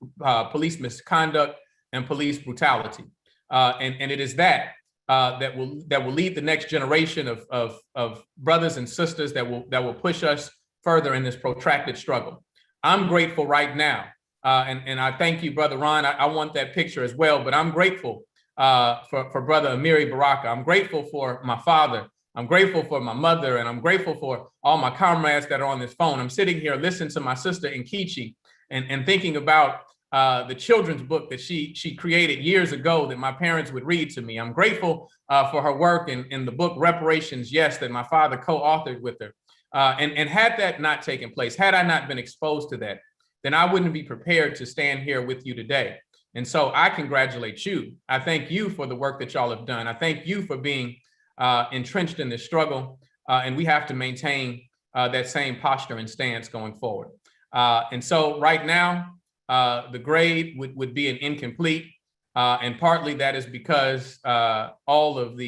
police misconduct and police brutality. And it is that will lead the next generation of brothers and sisters that will push us further in this protracted struggle. I'm grateful right now, and I thank you, Brother Ron. I want that picture as well, but I'm grateful for Brother Amiri Baraka. I'm grateful for my father. I'm grateful for my mother, and I'm grateful for all my comrades that are on this phone. I'm sitting here listening to my sister Nkechi and thinking about the children's book that she created years ago that my parents would read to me. I'm grateful for her work in the book Reparations, Yes, that my father co-authored with her. And had that not taken place, had I not been exposed to that, then I wouldn't be prepared to stand here with you today. And so I congratulate you. I thank you for the work that y'all have done. I thank you for being entrenched in this struggle. And we have to maintain that same posture and stance going forward. And so right now, the grade would be an incomplete. And partly that is because all of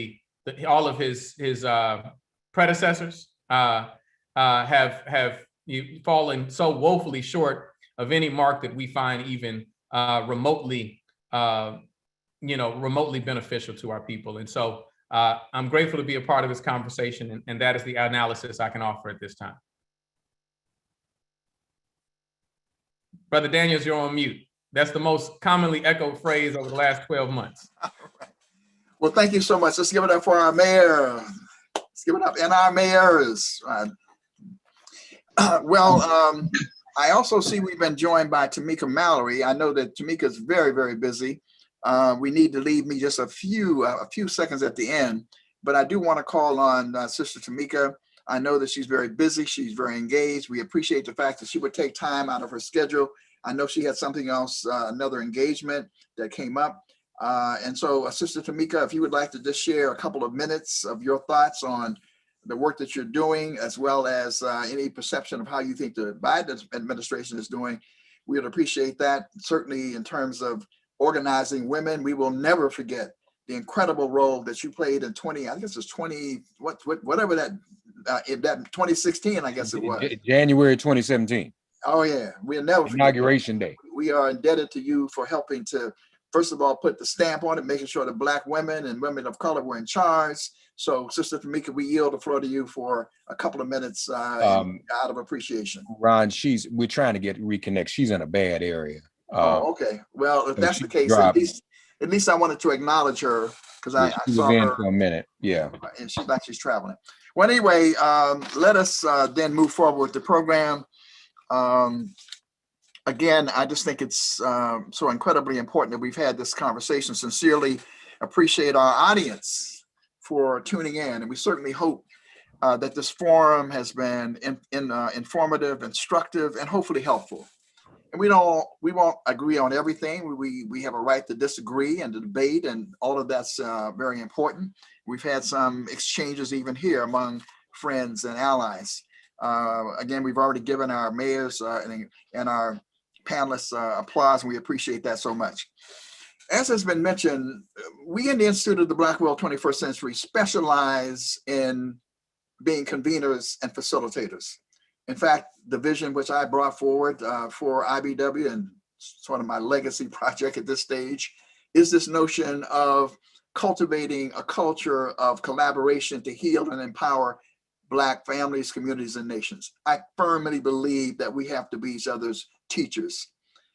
his predecessors have fallen so woefully short of any mark that we find even remotely beneficial to our people. And so I'm grateful to be a part of this conversation, and that is the analysis I can offer at this time. Brother Daniels, you're on mute. That's the most commonly echoed phrase over the last 12 months. Well, thank you so much. Let's give it up for our mayor. Let's give it up. And our mayors. I also see we've been joined by Tamika Mallory. I know that Tamika is very, very busy. We need to leave me just a few seconds at the end, but I do want to call on Sister Tamika. I know that she's very busy. She's very engaged. We appreciate the fact that she would take time out of her schedule. I know she had something else, another engagement that came up. And so, Sister Tamika, if you would like to just share a couple of minutes of your thoughts on the work that you're doing, as well as any perception of how you think the Biden administration is doing, we would appreciate that. Certainly in terms of organizing women, we will never forget the incredible role that you played in 2016, I guess it was. January 2017. Oh yeah, we'll never forget Inauguration Day. We are indebted to you for helping to, first of all, put the stamp on it, making sure that Black women and women of color were in charge. So, Sister Tamika, we yield the floor to you for a couple of minutes out of appreciation. Ron, we're trying to reconnect. She's in a bad area. Okay. Well, if so that's the case, at least I wanted to acknowledge her because I saw her for a minute. Yeah. And she's like she's traveling. Well, anyway, let us then move forward with the program. Again, I just think it's so incredibly important that we've had this conversation. Sincerely appreciate our audience for tuning in, and we certainly hope that this forum has been informative, instructive, and hopefully helpful. And we won't agree on everything. We have a right to disagree and to debate, and all of that's very important. We've had some exchanges even here among friends and allies. Again, we've already given our mayors and our panelists applause, and we appreciate that so much. As has been mentioned, we in the Institute of the Black World 21st Century specialize in being conveners and facilitators. In fact, the vision which I brought forward for IBW and sort of my legacy project at this stage is this notion of cultivating a culture of collaboration to heal and empower Black families, communities, and nations. I firmly believe that we have to be each other's teachers,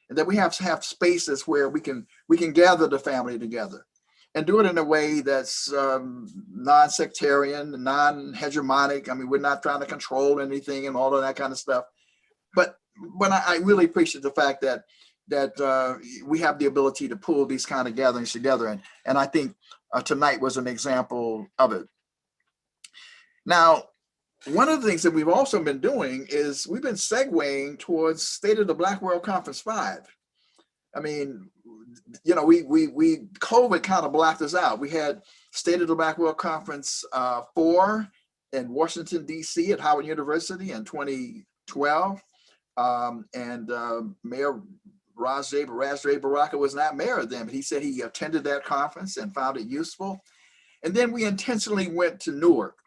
and that we have to have spaces where we can gather the family together and do it in a way that's non-sectarian, non-hegemonic. I mean, we're not trying to control anything and all of that kind of stuff. But I really appreciate the fact that we have the ability to pull these kind of gatherings together. And I think tonight was an example of it. Now, one of the things that we've also been doing is we've been segueing towards State of the Black World Conference 5. I mean, you know, we COVID kind of blocked us out. We had State of the Black World Conference 4 in Washington, D.C. at Howard University in 2012. Mayor Ras J. Baraka was not mayor then, but he said he attended that conference and found it useful. And then we intentionally went to Newark.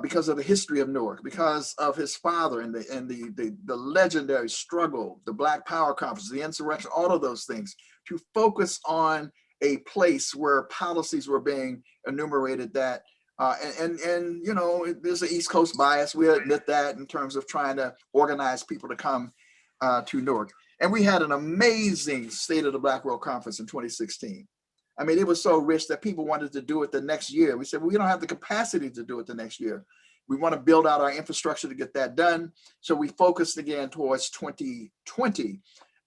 Because of the history of Newark, because of his father and the legendary struggle, the Black Power Conference, the insurrection, all of those things, to focus on a place where policies were being enumerated that, and you know, there's an East Coast bias, we admit that, in terms of trying to organize people to come to Newark. And we had an amazing State of the Black World Conference in 2016. I mean, it was so rich that people wanted to do it the next year. We said, well, we don't have the capacity to do it the next year. We want to build out our infrastructure to get that done. So we focused again towards 2020.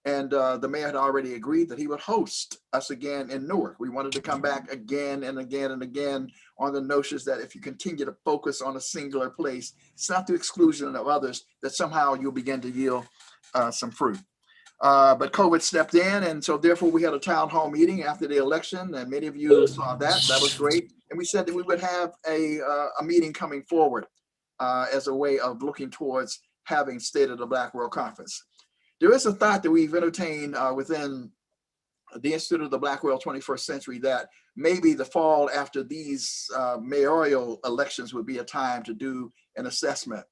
And the mayor had already agreed that he would host us again in Newark. We wanted to come back again and again and again on the notions that if you continue to focus on a singular place, it's not the exclusion of others, that somehow you'll begin to yield some fruit. But COVID stepped in, and so therefore we had a town hall meeting after the election, and many of you saw that. That was great. And we said that we would have a meeting coming forward as a way of looking towards having State of the Black World Conference. There is a thought that we've entertained within the Institute of the Black World 21st Century that maybe the fall after these mayoral elections would be a time to do an assessment.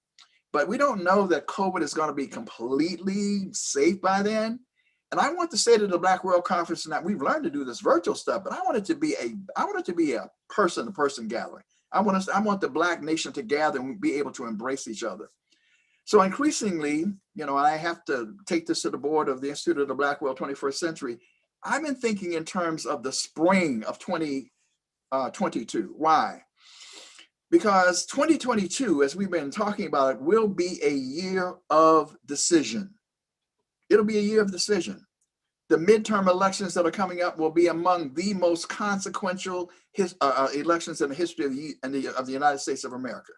But we don't know that COVID is going to be completely safe by then. And I want the State of the Black World Conference, and we've learned to do this virtual stuff, but I want it to be a person-to-person gathering. I want the Black nation to gather and be able to embrace each other. So increasingly, I have to take this to the board of the Institute of the Black World 21st Century. I've been thinking in terms of the spring of 2022. Why? Because 2022, as we've been talking about it, will be a year of decision. It'll be a year of decision. The midterm elections that are coming up will be among the most consequential elections in the history of the United States of America.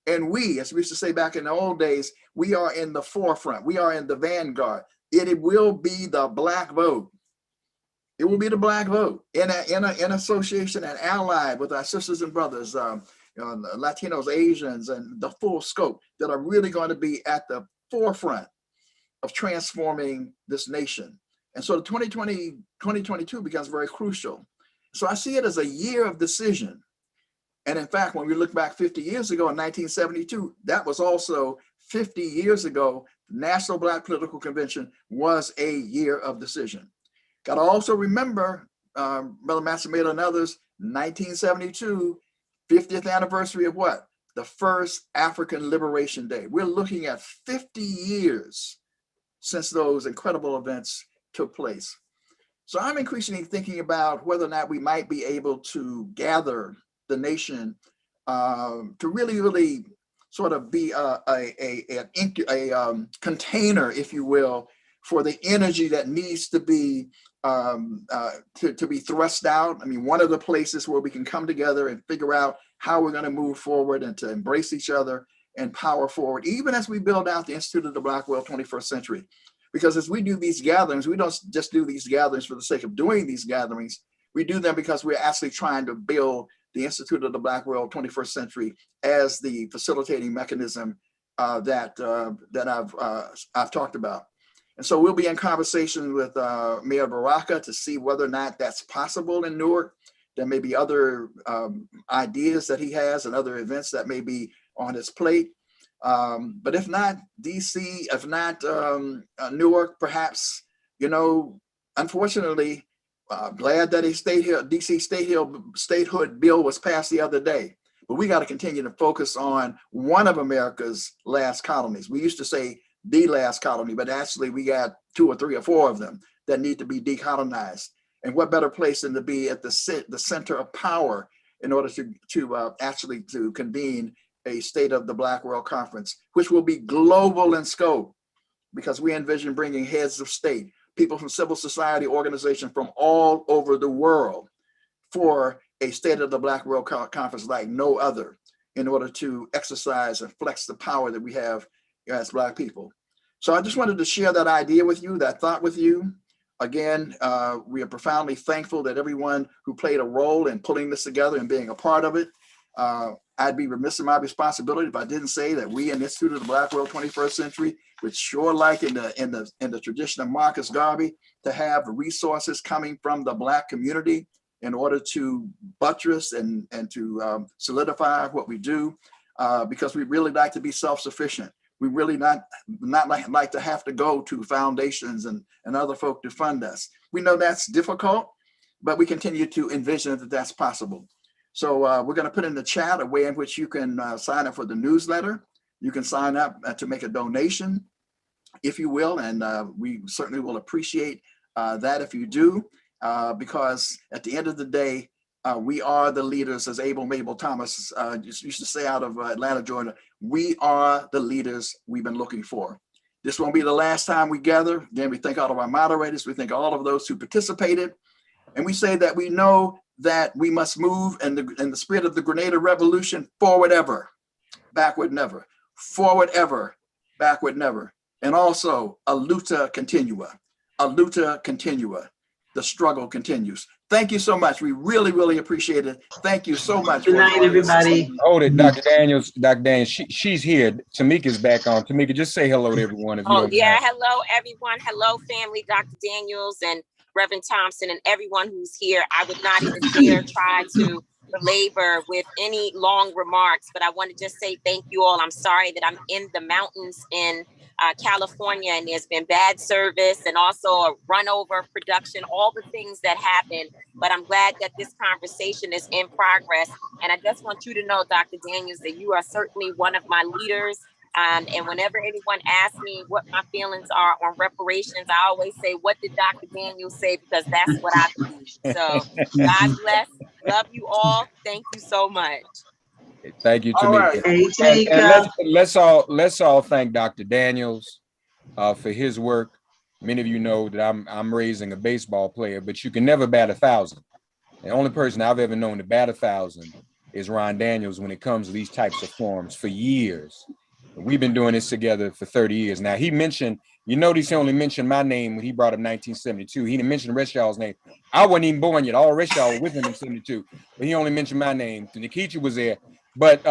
And we, as we used to say back in the old days, we are in the forefront. We are in the vanguard. It will be the Black vote. It will be the Black vote in association and allied with our sisters and brothers, Latinos, Asians, and the full scope that are really going to be at the forefront of transforming this nation. And so the 2022 becomes very crucial. So I see it as a year of decision. And in fact, when we look back 50 years ago in 1972, that was also 50 years ago, the National Black Political Convention was a year of decision. Got to also remember, Brother Massimeda and others, 1972, 50th anniversary of what? The first African Liberation Day. We're looking at 50 years since those incredible events took place. So I'm increasingly thinking about whether or not we might be able to gather the nation to really sort of be a container, if you will, for the energy that needs to be thrust out. I mean, one of the places where we can come together and figure out how we're going to move forward and to embrace each other and power forward, even as we build out the Institute of the Black World 21st Century. Because as we do these gatherings, we don't just do these gatherings for the sake of doing these gatherings. We do them because we're actually trying to build the Institute of the Black World 21st Century as the facilitating mechanism that I've talked about. And so we'll be in conversation with Mayor Baraka to see whether or not that's possible in Newark. There may be other ideas that he has and other events that may be on his plate. But if not DC, if not Newark, perhaps, unfortunately, glad that a DC statehood bill was passed the other day. But we got to continue to focus on one of America's last colonies. We used to say the last colony, but actually we got 2 or 3 or 4 of them that need to be decolonized. And what better place than to be at the center of power in order to actually convene a State of the Black World Conference, which will be global in scope, because we envision bringing heads of state, people from civil society organizations from all over the world for a State of the Black World Conference like no other, in order to exercise and flex the power that we have as Black people. So I just wanted to share that idea with you, that thought with you. Again, we are profoundly thankful that everyone who played a role in pulling this together and being a part of it. I'd be remiss in my responsibility if I didn't say that we in the Institute of the Black World 21st Century would sure like in the tradition of Marcus Garvey to have resources coming from the Black community in order to buttress and to solidify what we do, because we really like to be self-sufficient. We really not like to have to go to foundations and other folk to fund us. We know that's difficult, but we continue to envision that that's possible. So we're going to put in the chat a way in which you can sign up for the newsletter. You can sign up to make a donation, if you will, and we certainly will appreciate that if you do, because at the end of the day, we are the leaders, as Mabel Thomas used to say out of Atlanta, Georgia. We are the leaders we've been looking for. This won't be the last time we gather. Again, we thank all of our moderators. We thank all of those who participated. And we say that we know that we must move in the spirit of the Grenada Revolution, forward ever, backward never. Forward ever, backward never. And also a luta continua, The struggle continues. Thank you so much. We really, really appreciate it. Thank you so much. Good night, everybody. Hold it, Dr. Daniels. Dr. Daniels, she's here. Tamika's back on. Tamika, just say hello to everyone. If you don't mind. Hello, everyone. Hello, family. Dr. Daniels and Reverend Thompson and everyone who's here. I would not even dare try to belabor with any long remarks, but I want to just say thank you all. I'm sorry that I'm in the mountains in California, and there's been bad service and also a run over production, all the things that happen. But I'm glad that this conversation is in progress. And I just want you to know, Dr. Daniels, that you are certainly one of my leaders. And whenever anyone asks me what my feelings are on reparations, I always say, what did Dr. Daniels say? Because that's what I believe. So God bless. Love you all. Thank you so much. Thank you, All right. Tamika. And let's all thank Dr. Daniels for his work. Many of you know that I'm raising a baseball player, but you can never bat 1,000. The only person I've ever known to bat 1,000 is Ron Daniels when it comes to these types of forums for years. We've been doing this together for 30 years. Now, he mentioned, you notice he only mentioned my name when he brought up 1972. He didn't mention Reshaw's name. I wasn't even born yet. All Reshaw was with him in 72, but he only mentioned my name. Nkechi was there. But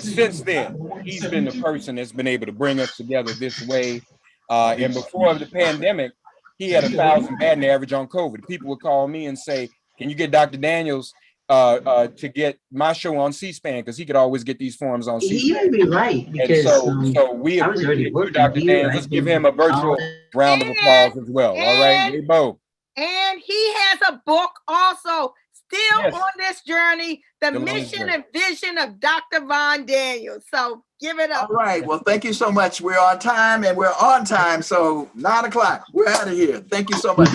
since then, he's been the person that's been able to bring us together this way. And before the pandemic, he had 1,000 batting average on COVID. People would call me and say, can you get Dr. Daniels to get my show on C-SPAN, because he could always get these forums on C-SPAN. He may be right, because so we appreciate you, Dr. Daniels. Let's give him a virtual round of applause as well. All right, Bo. And he has a book also, still on this journey, The Mission and Vision of Dr. Von Daniels. So give it up. All right. Well, thank you so much. We're on time, and we're on time. So 9 o'clock. We're out of here. Thank you so much.